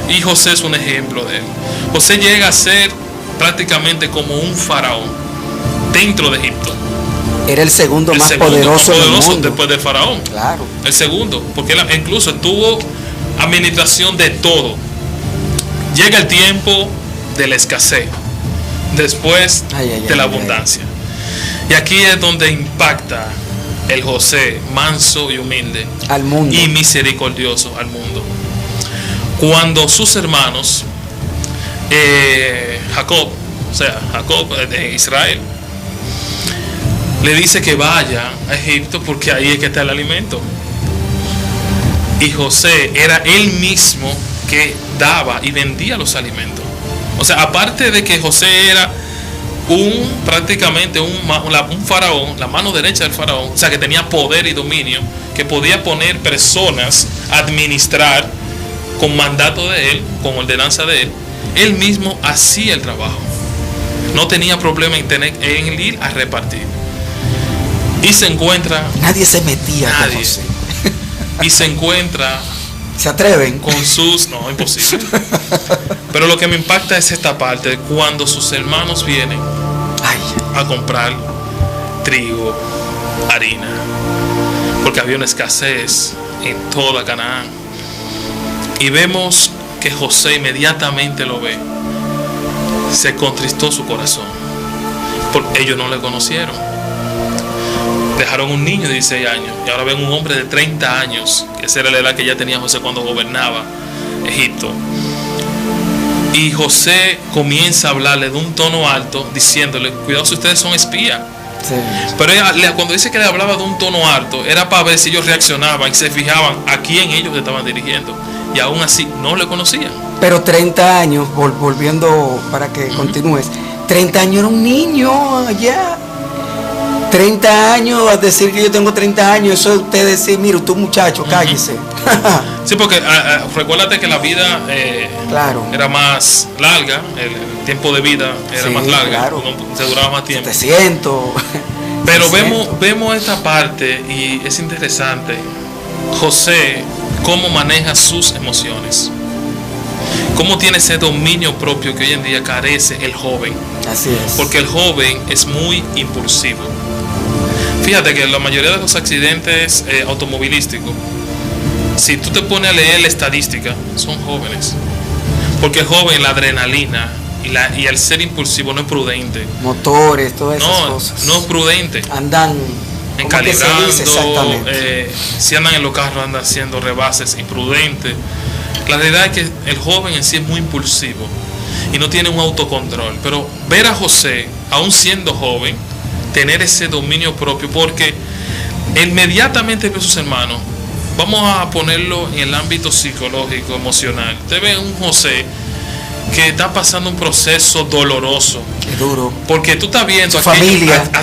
[SPEAKER 4] Y José es un ejemplo de él. José llega a ser prácticamente como un faraón dentro de Egipto.
[SPEAKER 3] Era el segundo más poderoso del mundo.
[SPEAKER 4] Después del faraón.
[SPEAKER 3] Claro.
[SPEAKER 4] El segundo, porque él incluso tuvo administración de todo. Llega el tiempo de la escasez, después de la abundancia. Y aquí es donde impacta el José manso y humilde
[SPEAKER 3] al mundo
[SPEAKER 4] y misericordioso al mundo. Cuando sus hermanos, Jacob de Israel, le dice que vaya a Egipto porque ahí es que está el alimento. Y José era él mismo que daba y vendía los alimentos. O sea, aparte de que José era prácticamente un faraón, la mano derecha del faraón, o sea, que tenía poder y dominio, que podía poner personas a administrar con mandato de él, con ordenanza de él. Él mismo hacía el trabajo. No tenía problema en ir a repartir. Y se encuentra...
[SPEAKER 3] Nadie se metía con José.
[SPEAKER 4] Y se encuentra...
[SPEAKER 3] ¿Se atreven?
[SPEAKER 4] Con sus... No, imposible. Pero lo que me impacta es esta parte, cuando sus hermanos vienen a comprar trigo, harina, porque había una escasez en toda Canaán. Y vemos que José inmediatamente lo ve. Se contristó su corazón, porque ellos no le conocieron. Dejaron un niño de 16 años y ahora ven un hombre de 30 años, que esa era la edad que ya tenía José cuando gobernaba Egipto. Y José comienza a hablarle de un tono alto, diciéndole: cuidado si ustedes son espías,
[SPEAKER 3] Sí.
[SPEAKER 4] Pero cuando dice que le hablaba de un tono alto, era para ver si ellos reaccionaban y se fijaban a quién ellos estaban dirigiendo. Y aún así no le conocían.
[SPEAKER 3] Pero 30 años, volviendo para que continúes, 30 años era un niño allá. 30 años, a decir que yo tengo 30 años, eso es usted decir, mira, tú muchacho, cállese.
[SPEAKER 4] Sí, porque recuérdate que la vida
[SPEAKER 3] claro.
[SPEAKER 4] era más larga, el tiempo de vida era
[SPEAKER 3] Sí,
[SPEAKER 4] más larga,
[SPEAKER 3] claro.
[SPEAKER 4] se duraba más tiempo.
[SPEAKER 3] 700.
[SPEAKER 4] Pero
[SPEAKER 3] 600.
[SPEAKER 4] vemos esta parte y es interesante. José, cómo maneja sus emociones, cómo tiene ese dominio propio que hoy en día carece el joven,
[SPEAKER 3] Así es.
[SPEAKER 4] porque el joven es muy impulsivo. Fíjate que la mayoría de los accidentes automovilísticos, si tú te pones a leer la estadística, son jóvenes, porque el joven, la adrenalina y el ser impulsivo no es prudente.
[SPEAKER 3] Motores, todas esas cosas.
[SPEAKER 4] No es prudente.
[SPEAKER 3] Andan
[SPEAKER 4] Encalibrando,
[SPEAKER 3] exactamente.
[SPEAKER 4] si andan en los carros andan haciendo rebases imprudentes. La realidad es que el joven en sí es muy impulsivo y no tiene un autocontrol. Pero ver a José, aún siendo joven, tener ese dominio propio, porque inmediatamente ve a sus hermanos. Vamos a ponerlo en el ámbito psicológico, emocional. Usted ve a un José que está pasando un proceso doloroso.
[SPEAKER 3] Qué duro.
[SPEAKER 4] Porque tú estás viendo a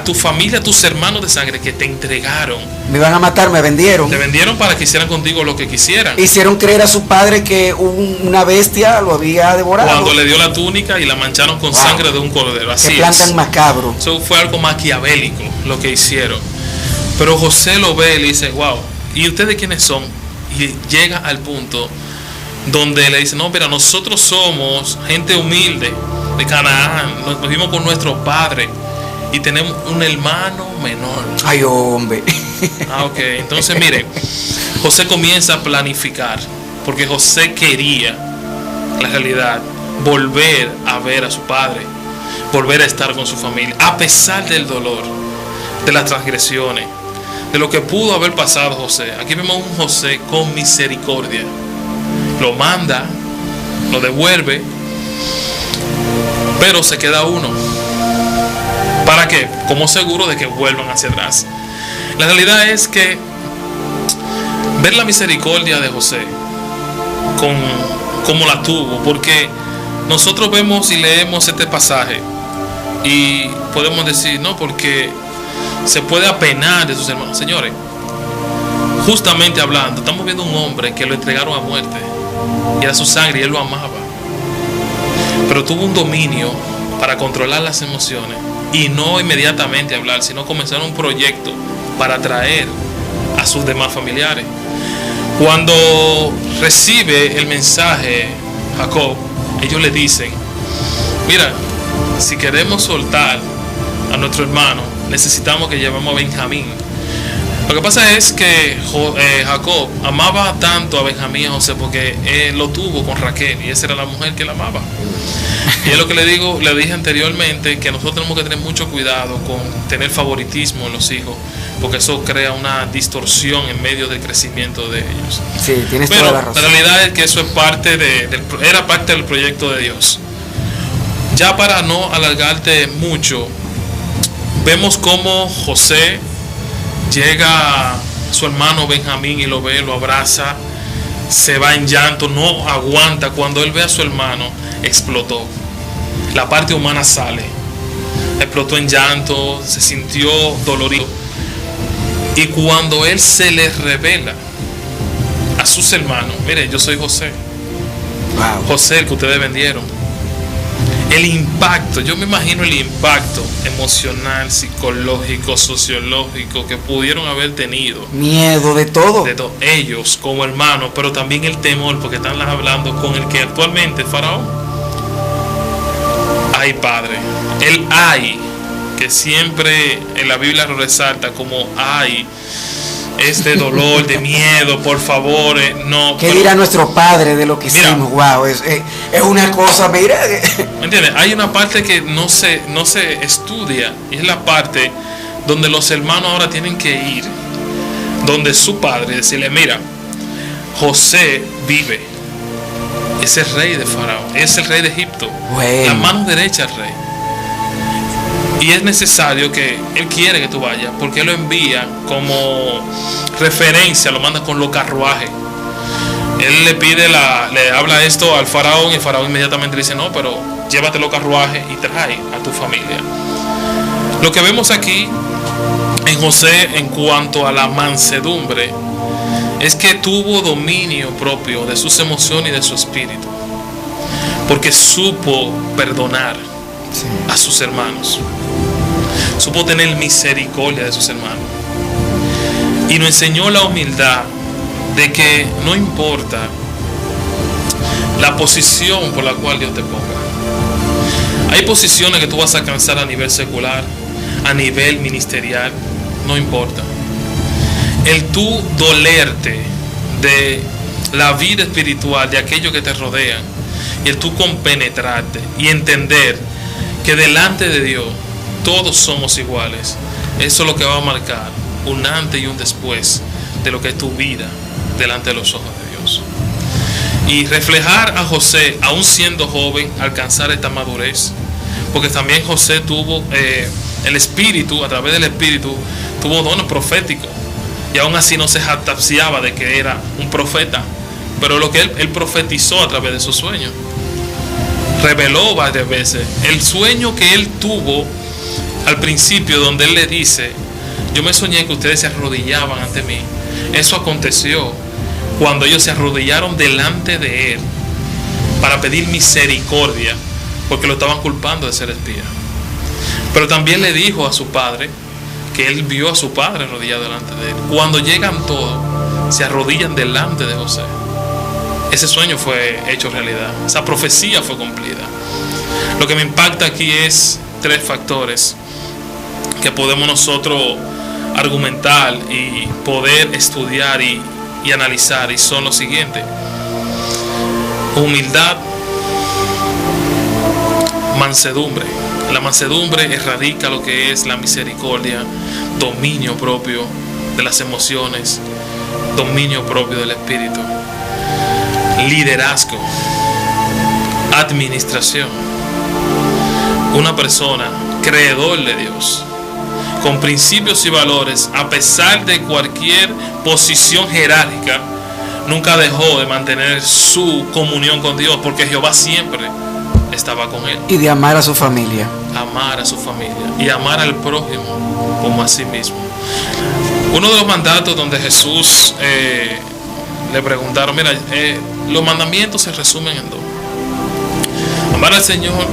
[SPEAKER 4] tu familia, a tus hermanos de sangre que te entregaron.
[SPEAKER 3] Me iban a matar, me vendieron.
[SPEAKER 4] Te vendieron para que hicieran contigo lo que quisieran.
[SPEAKER 3] Hicieron creer a su padre que una bestia lo había devorado.
[SPEAKER 4] Cuando le dio la túnica y la mancharon con sangre de un cordero. Así
[SPEAKER 3] que plantan macabro.
[SPEAKER 4] Eso fue algo maquiavélico lo que hicieron. Pero José lo ve y le dice, wow, ¿y ustedes quiénes son? Y llega al punto donde le dice, no, mira, nosotros somos gente humilde de Canaán, nos vivimos con nuestro padre y tenemos un hermano menor.
[SPEAKER 3] Ay, hombre.
[SPEAKER 4] Ok, entonces mire, José comienza a planificar, porque José quería, la realidad, volver a ver a su padre, volver a estar con su familia, a pesar del dolor, de las transgresiones, de lo que pudo haber pasado José. Aquí vemos un José con misericordia. Lo manda, lo devuelve, pero se queda uno. ¿Para qué? Como seguro de que vuelvan hacia atrás. La realidad es que ver la misericordia de José, como la tuvo, porque nosotros vemos y leemos este pasaje y podemos decir, no, porque se puede apenar de sus hermanos. Señores, justamente hablando, estamos viendo un hombre que lo entregaron a muerte y era su sangre y él lo amaba, pero tuvo un dominio para controlar las emociones y no inmediatamente hablar, sino comenzar un proyecto para atraer a sus demás familiares. Cuando recibe el mensaje Jacob, ellos le dicen, mira, si queremos soltar a nuestro hermano, necesitamos que llevemos a Benjamín. Lo que pasa es que Jacob amaba tanto a Benjamín y a José porque él lo tuvo con Raquel y esa era la mujer que él amaba. Y es lo que le dije anteriormente, que nosotros tenemos que tener mucho cuidado con tener favoritismo en los hijos, porque eso crea una distorsión en medio del crecimiento de ellos.
[SPEAKER 3] Sí, tienes
[SPEAKER 4] Pero
[SPEAKER 3] toda la razón.
[SPEAKER 4] la realidad es que eso es era parte del proyecto de Dios. Ya para no alargarte mucho, vemos cómo José llega a su hermano Benjamín y lo ve, lo abraza, se va en llanto, no aguanta. Cuando él ve a su hermano, explotó. La parte humana sale. Explotó en llanto, se sintió dolorido. Y cuando él se le revela a sus hermanos, mire, yo soy José.
[SPEAKER 3] Wow.
[SPEAKER 4] José, el que ustedes vendieron. El impacto, yo me imagino el impacto emocional, psicológico, sociológico que pudieron haber tenido.
[SPEAKER 3] Miedo de todo.
[SPEAKER 4] Ellos como hermanos, pero también el temor, porque están hablando con el que actualmente es Faraón. Ay, Padre, el ay, que siempre en la Biblia lo resalta como ay, este dolor de miedo, por favor, no.
[SPEAKER 3] ¿Qué dirá nuestro padre de lo que
[SPEAKER 4] Mira,
[SPEAKER 3] hicimos? Wow, es una cosa, mira.
[SPEAKER 4] ¿Me entiendes? Hay una parte que no se estudia y es la parte donde los hermanos ahora tienen que ir donde su padre y decirle, mira, José vive, es el rey de Faraón, es el rey de Egipto,
[SPEAKER 3] Bueno.
[SPEAKER 4] la mano derecha del rey. Y es necesario que Él quiere que tú vayas, porque Él lo envía como referencia, lo manda con los carruajes. Él le habla esto al faraón, y el faraón inmediatamente le dice: no, pero llévate los carruajes y trae a tu familia. Lo que vemos aquí en José en cuanto a la mansedumbre es que tuvo dominio propio de sus emociones y de su espíritu, porque supo perdonar a sus hermanos, supo tener misericordia de sus hermanos, y nos enseñó la humildad de que no importa la posición por la cual Dios te ponga. Hay posiciones que tú vas a alcanzar a nivel secular, a nivel ministerial, no importa. El tú dolerte de la vida espiritual de aquellos que te rodean, y el tú compenetrarte y entender que delante de Dios todos somos iguales, eso es lo que va a marcar un antes y un después de lo que es tu vida delante de los ojos de Dios. Y reflejar a José, aún siendo joven, alcanzar esta madurez, porque también José tuvo el espíritu, a través del espíritu tuvo dones proféticos, y aún así no se jactanciaba de que era un profeta, pero lo que él profetizó a través de sus sueños, reveló varias veces el sueño que él tuvo al principio, donde él le dice: yo me soñé que ustedes se arrodillaban ante mí. Eso aconteció cuando ellos se arrodillaron delante de él para pedir misericordia, porque lo estaban culpando de ser espía. Pero también le dijo a su padre que él vio a su padre arrodillado delante de él. Cuando llegan todos, se arrodillan delante de José. Ese sueño fue hecho realidad, esa profecía fue cumplida. Lo que me impacta aquí es 3 factores que podemos nosotros argumentar y poder estudiar y analizar, y son los siguientes: humildad, mansedumbre. La mansedumbre erradica lo que es la misericordia, dominio propio de las emociones, dominio propio del espíritu, liderazgo, administración. Una persona creedor de Dios, con principios y valores, a pesar de cualquier posición jerárquica, nunca dejó de mantener su comunión con Dios, porque Jehová siempre estaba con él.
[SPEAKER 3] Y de amar a su familia.
[SPEAKER 4] Amar a su familia y amar al prójimo como a sí mismo. Uno de los mandatos donde Jesús le preguntaron: mira, los mandamientos se resumen en 2. Amar al Señor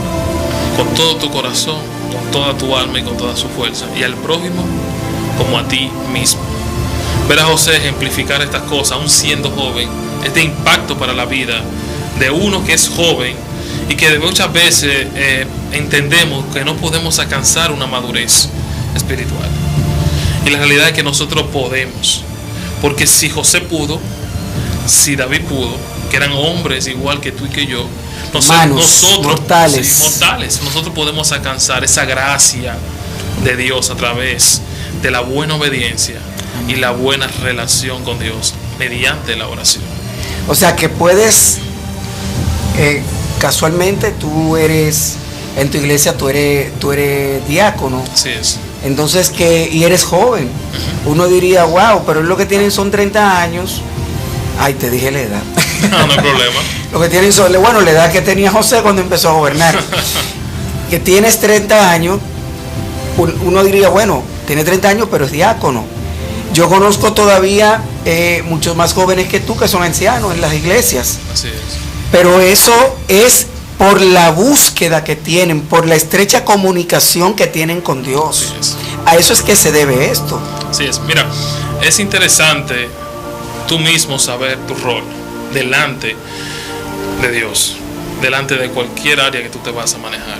[SPEAKER 4] con todo tu corazón, con toda tu alma y con toda su fuerza, y al prójimo como a ti mismo. Ver a José ejemplificar estas cosas aún siendo joven, este impacto para la vida de uno que es joven y que muchas veces entendemos que no podemos alcanzar una madurez espiritual. Y la realidad es que nosotros podemos, porque si José pudo, si David pudo, que eran hombres igual que tú y que yo, nosotros
[SPEAKER 3] mortales.
[SPEAKER 4] Sí, mortales, nosotros podemos alcanzar esa gracia de Dios a través de la buena obediencia y la buena relación con Dios mediante la oración.
[SPEAKER 3] O sea que puedes, casualmente tú eres, en tu iglesia tú eres diácono.
[SPEAKER 4] Así es.
[SPEAKER 3] Entonces y eres joven. Uno diría: wow, pero lo que tienen son 30 años. Ay, te dije la edad.
[SPEAKER 4] No, no hay problema.
[SPEAKER 3] Lo que tienen son, bueno, la edad que tenía José cuando empezó a gobernar. Que tienes 30 años, uno diría: bueno, tiene 30 años, pero es diácono. Yo conozco todavía muchos más jóvenes que tú que son ancianos en las iglesias.
[SPEAKER 4] Así es.
[SPEAKER 3] Pero eso es por la búsqueda que tienen, por la estrecha comunicación que tienen con Dios.
[SPEAKER 4] Así es.
[SPEAKER 3] A eso es que se debe esto.
[SPEAKER 4] Así es. Mira, es interesante tú mismo saber tu rol delante de Dios, delante de cualquier área que tú te vas a manejar,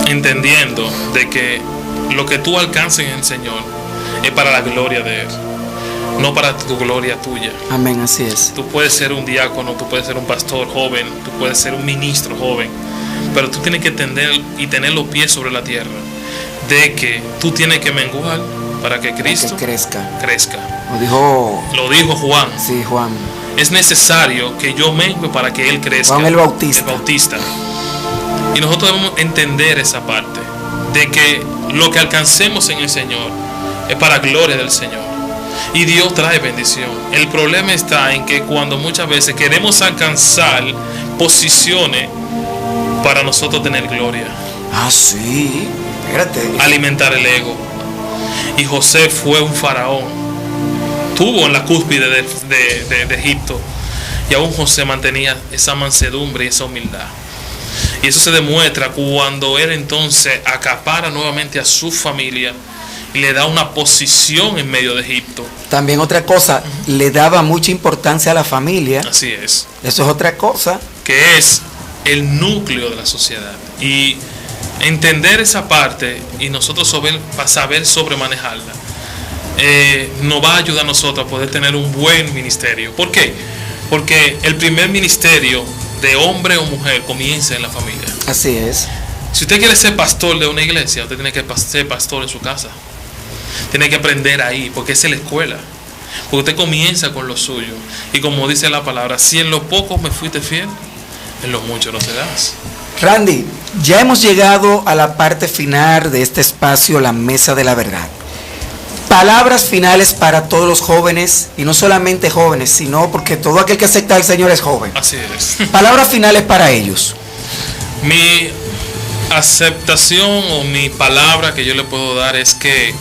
[SPEAKER 4] entendiendo de que lo que tú alcances en el Señor es para la gloria de Él, no para tu gloria tuya.
[SPEAKER 3] Amén, así es.
[SPEAKER 4] Tú puedes ser un diácono, tú puedes ser un pastor joven, tú puedes ser un ministro joven, pero tú tienes que entender y tener los pies sobre la tierra, de que tú tienes que menguar para que Cristo crezca. Lo dijo Juan.
[SPEAKER 3] Sí, Juan.
[SPEAKER 4] Es necesario que yo mengue para que Él crezca.
[SPEAKER 3] Juan el Bautista.
[SPEAKER 4] Y nosotros debemos entender esa parte. de que lo que alcancemos en el Señor es para gloria del Señor. Y Dios trae bendición. El problema está en que cuando muchas veces queremos alcanzar posiciones para nosotros tener gloria.
[SPEAKER 3] Ah, sí. Espérate.
[SPEAKER 4] Alimentar el ego. Y José fue un faraón. Estuvo en la cúspide de Egipto. Y aún José mantenía esa mansedumbre y esa humildad. Y eso se demuestra cuando él entonces acapara nuevamente a su familia y le da una posición en medio de Egipto.
[SPEAKER 3] También otra cosa, le daba mucha importancia a la familia.
[SPEAKER 4] Así es.
[SPEAKER 3] Eso es otra cosa.
[SPEAKER 4] Que es el núcleo de la sociedad. Y entender esa parte y nosotros saber sobremanejarla nos va a ayudar a nosotros a poder tener un buen ministerio. ¿Por qué? Porque el primer ministerio de hombre o mujer comienza en la familia.
[SPEAKER 3] Así es.
[SPEAKER 4] Si usted quiere ser pastor de una iglesia, usted tiene que ser pastor en su casa. Tiene que aprender ahí, porque esa es la escuela. Porque usted comienza con lo suyo. Y como dice la palabra, si en lo poco me fuiste fiel, en lo mucho no serás.
[SPEAKER 3] Randy, ya hemos llegado a la parte final de este espacio, la mesa de la verdad. Palabras finales para todos los jóvenes, y no solamente jóvenes, sino porque todo aquel que acepta al Señor es joven.
[SPEAKER 4] Así es.
[SPEAKER 3] Palabras finales para ellos.
[SPEAKER 4] Mi aceptación o mi palabra que yo le puedo dar es que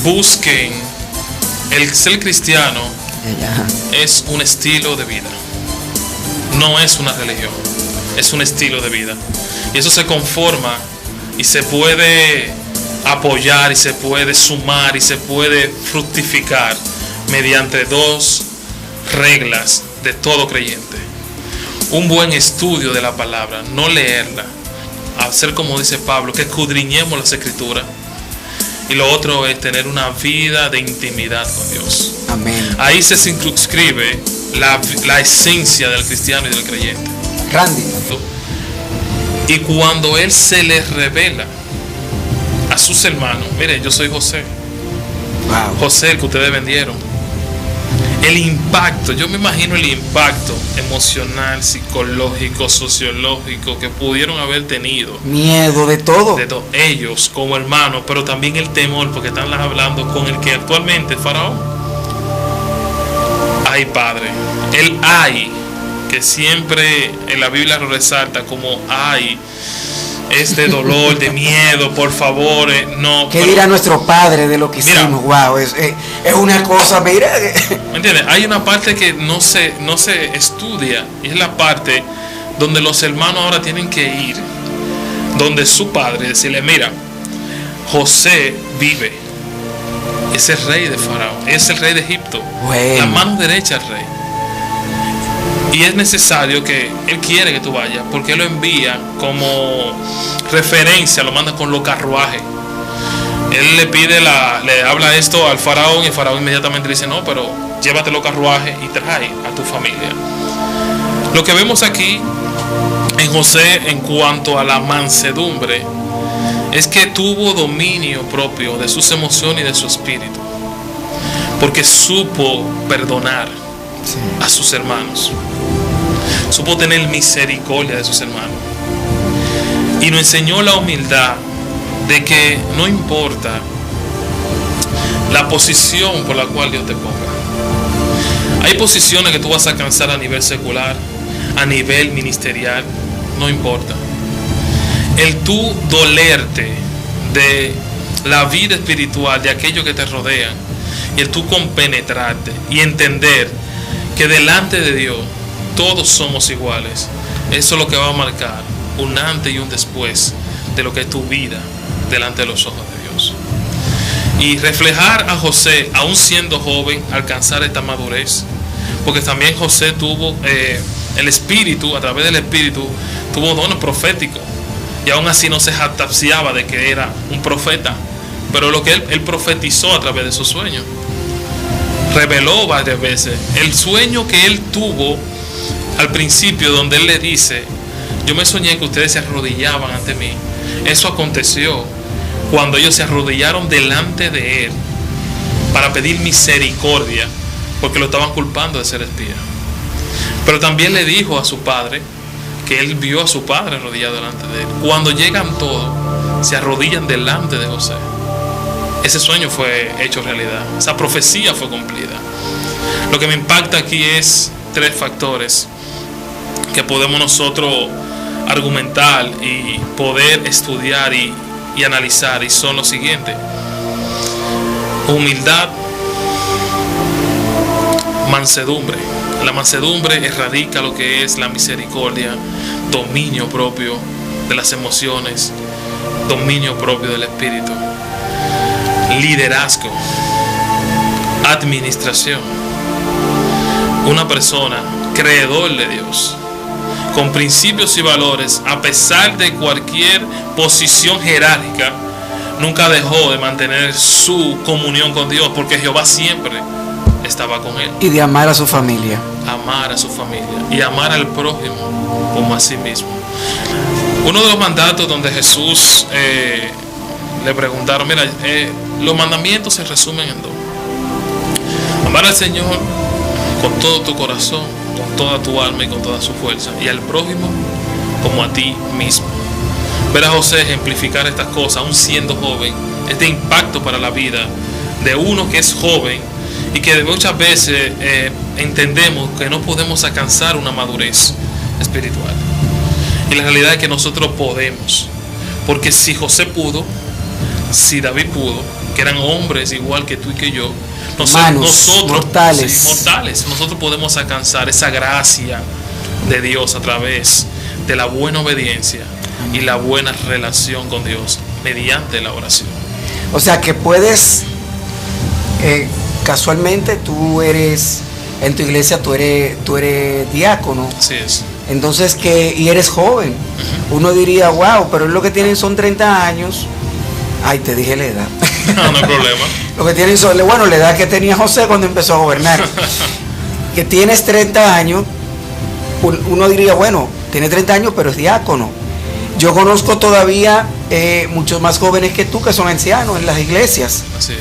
[SPEAKER 4] busquen el ser cristiano. Es un estilo de vida, no es una religión, es un estilo de vida, y eso se conforma y se puede apoyar y se puede sumar y se puede fructificar mediante dos reglas de todo creyente: un buen estudio de la palabra, no leerla, hacer como dice Pablo, que escudriñemos las escrituras, y lo otro es tener una vida de intimidad con Dios.
[SPEAKER 3] Amén.
[SPEAKER 4] Ahí se circunscribe la esencia del cristiano y del creyente.
[SPEAKER 3] Randy.
[SPEAKER 4] Y cuando él se les revela a sus hermanos, mire, yo soy José.
[SPEAKER 3] Wow.
[SPEAKER 4] José, el que ustedes vendieron. El impacto, yo me imagino el impacto emocional, psicológico, sociológico que pudieron haber tenido.
[SPEAKER 3] Miedo de todo.
[SPEAKER 4] De ellos como hermanos, pero también el temor, porque están hablando con el que actualmente es Faraón. Ay, Padre, el ay, que siempre en la Biblia lo resalta como ay, es de dolor, de miedo, por favor, no.
[SPEAKER 3] ¿Qué dirá nuestro padre de lo que
[SPEAKER 4] mira,
[SPEAKER 3] hicimos? Wow, es una cosa, mira.
[SPEAKER 4] ¿Me entiendes? Hay una parte que no se estudia, y es la parte donde los hermanos ahora tienen que ir donde su padre, decirle: mira, José vive, es el rey de Faraón, es el rey de Egipto,
[SPEAKER 3] bueno,
[SPEAKER 4] la mano derecha del rey. Y es necesario que él quiere que tú vayas, porque él lo envía como referencia, lo manda con los carruajes. Él le pide, le habla esto al faraón, y el faraón inmediatamente le dice: no, pero llévate los carruajes y trae a tu familia. Lo que vemos aquí en José en cuanto a la mansedumbre es que tuvo dominio propio de sus emociones y de su espíritu, porque supo perdonar a sus hermanos, supo tener misericordia de sus hermanos, y nos enseñó la humildad de que no importa la posición por la cual Dios te ponga. Hay posiciones que tú vas a alcanzar a nivel secular, a nivel ministerial, no importa. El tú dolerte de la vida espiritual de aquellos que te rodean, y el tú compenetrarte y entender que delante de Dios todos somos iguales, eso es lo que va a marcar un antes y un después de lo que es tu vida delante de los ojos de Dios. Y reflejar a José, aún siendo joven, alcanzar esta madurez, porque también José tuvo el espíritu, a través del espíritu tuvo dones proféticos, y aún así no se jactanciaba de que era un profeta, pero lo que él profetizó a través de sus sueños, reveló varias veces el sueño que él tuvo al principio, donde él le dice: yo me soñé que ustedes se arrodillaban ante mí. Eso aconteció cuando ellos se arrodillaron delante de él para pedir misericordia, porque lo estaban culpando de ser espía. Pero también le dijo a su padre que él vio a su padre arrodillado delante de él. Cuando llegan todos, se arrodillan delante de José. Ese sueño fue hecho realidad, esa profecía fue cumplida. Lo que me impacta aquí es 3 factores que podemos nosotros argumentar y poder estudiar y analizar, y son los siguientes: humildad, mansedumbre. La mansedumbre erradica lo que es la misericordia, dominio propio de las emociones, dominio propio del espíritu, liderazgo, administración. Una persona creedor de Dios, con principios y valores, a pesar de cualquier posición jerárquica, nunca dejó de mantener su comunión con Dios, porque Jehová siempre estaba con él.
[SPEAKER 3] Y de amar a su familia.
[SPEAKER 4] Amar a su familia y amar al prójimo como a sí mismo. Uno de los mandatos donde Jesús le preguntaron, mira, los mandamientos se resumen en 2. Amar al Señor con todo tu corazón, con toda tu alma y con toda su fuerza, y al prójimo como a ti mismo. Ver a José ejemplificar estas cosas, aún siendo joven, es de impacto para la vida de uno que es joven y que muchas veces entendemos que no podemos alcanzar una madurez espiritual. Y la realidad es que nosotros podemos, porque si José pudo, si David pudo, que eran hombres igual que tú y que yo, nosotros
[SPEAKER 3] mortales.
[SPEAKER 4] Sí, mortales, nosotros podemos alcanzar esa gracia de Dios a través de la buena obediencia y la buena relación con Dios mediante la oración.
[SPEAKER 3] O sea que puedes, casualmente tú eres, en tu iglesia tú eres diácono.
[SPEAKER 4] Así es.
[SPEAKER 3] Entonces y eres joven. Uno diría, wow, pero lo que tienen son 30 años. Ay, te dije la edad.
[SPEAKER 4] No, no hay problema.
[SPEAKER 3] Lo que tienen son, bueno, la edad que tenía José cuando empezó a gobernar. Que tienes 30 años, uno diría, bueno, tiene 30 años, pero es diácono. Yo conozco todavía muchos más jóvenes que tú que son ancianos en las iglesias.
[SPEAKER 4] Así es.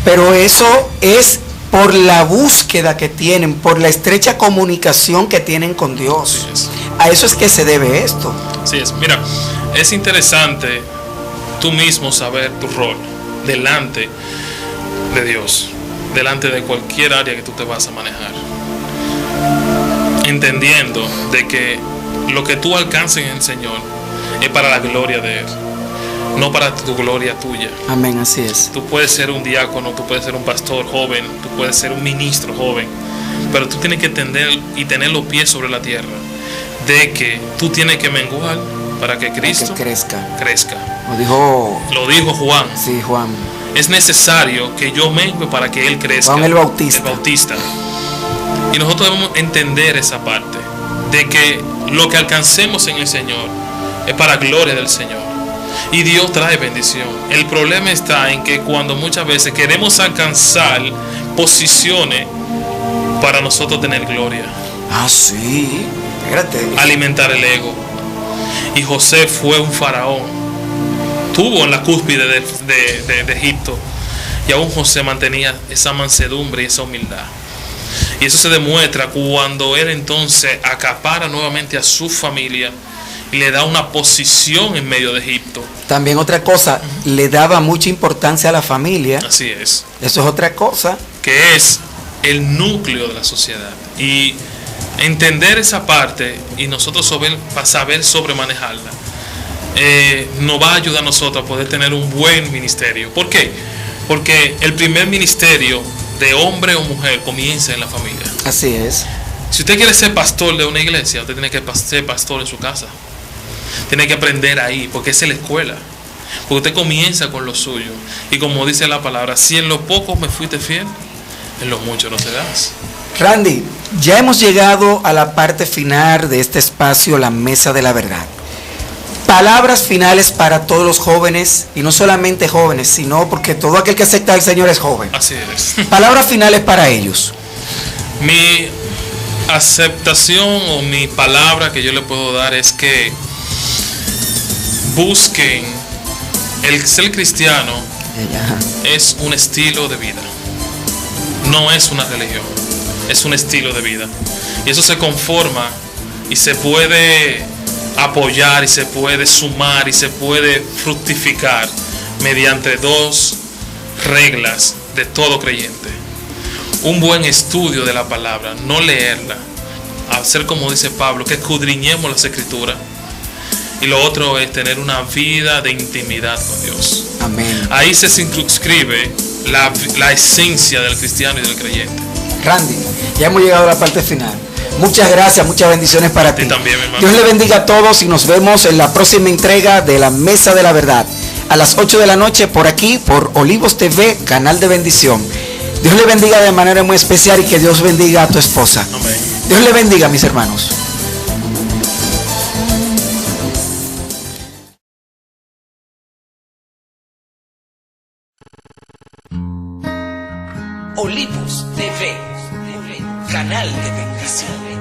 [SPEAKER 3] Pero eso es por la búsqueda que tienen, por la estrecha comunicación que tienen con Dios.
[SPEAKER 4] Así es.
[SPEAKER 3] A eso es que se debe esto.
[SPEAKER 4] Así es. Mira, es interesante tú mismo saber tu rol delante de Dios, delante de cualquier área que tú te vas a manejar, entendiendo de que lo que tú alcances en el Señor es para la gloria de Él, no para tu gloria tuya.
[SPEAKER 3] Amén, así es.
[SPEAKER 4] Tú puedes ser un diácono, tú puedes ser un pastor joven, tú puedes ser un ministro joven, pero tú tienes que entender y tener los pies sobre la tierra, de que tú tienes que menguar para que Cristo crezca. Lo dijo Juan.
[SPEAKER 3] Sí, Juan.
[SPEAKER 4] Es necesario que yo mengue para que Él crezca.
[SPEAKER 3] Juan el Bautista.
[SPEAKER 4] El Bautista. Y nosotros debemos entender esa parte, de que lo que alcancemos en el Señor es para gloria del Señor. Y Dios trae bendición. El problema está en que cuando muchas veces queremos alcanzar posiciones para nosotros tener gloria.
[SPEAKER 3] Ah, sí. Espérate.
[SPEAKER 4] Alimentar el ego. Y José fue un faraón. Estuvo en la cúspide de Egipto. Y aún José mantenía esa mansedumbre y esa humildad. Y eso se demuestra cuando él entonces acapara nuevamente a su familia y le da una posición en medio de Egipto.
[SPEAKER 3] También otra cosa, le daba mucha importancia a la familia.
[SPEAKER 4] Así es.
[SPEAKER 3] Eso es otra cosa.
[SPEAKER 4] Que es el núcleo de la sociedad. Y entender esa parte y nosotros saber sobremanejarla nos va a ayudar a nosotros a poder tener un buen ministerio. ¿Por qué? Porque el primer ministerio de hombre o mujer comienza en la familia.
[SPEAKER 3] Así es.
[SPEAKER 4] Si usted quiere ser pastor de una iglesia, usted tiene que ser pastor en su casa. Tiene que aprender ahí, porque esa es la escuela. Porque usted comienza con lo suyo. Y como dice la palabra, si en lo poco me fuiste fiel, en lo mucho no serás.
[SPEAKER 3] Randy, ya hemos llegado a la parte final de este espacio, la Mesa de la Verdad. Palabras finales para todos los jóvenes, y no solamente jóvenes, sino porque todo aquel que acepta al Señor es joven.
[SPEAKER 4] Así es.
[SPEAKER 3] Palabras finales para ellos.
[SPEAKER 4] Mi aceptación o mi palabra que yo le puedo dar es que busquen el ser cristiano. Es un estilo de vida, no es una religión, es un estilo de vida, y eso se conforma y se puede apoyar y se puede sumar y se puede fructificar mediante dos reglas de todo creyente. Un buen estudio de la palabra, no leerla, hacer como dice Pablo, que escudriñemos las escrituras. Y lo otro es tener una vida de intimidad con Dios.
[SPEAKER 3] Amén.
[SPEAKER 4] Ahí se circunscribe la esencia del cristiano y del creyente.
[SPEAKER 3] Randy, ya hemos llegado a la parte final. Muchas gracias, muchas bendiciones para ti.
[SPEAKER 4] También, mi hermano.
[SPEAKER 3] Dios le bendiga a todos y nos vemos en la próxima entrega de la Mesa de la Verdad. A las 8 de la noche por aquí, por Olivos TV, canal de bendición. Dios le bendiga de manera muy especial y que Dios bendiga a tu esposa.
[SPEAKER 4] Amén.
[SPEAKER 3] Dios le bendiga, mis hermanos.
[SPEAKER 1] Olivos TV, canal de bendición.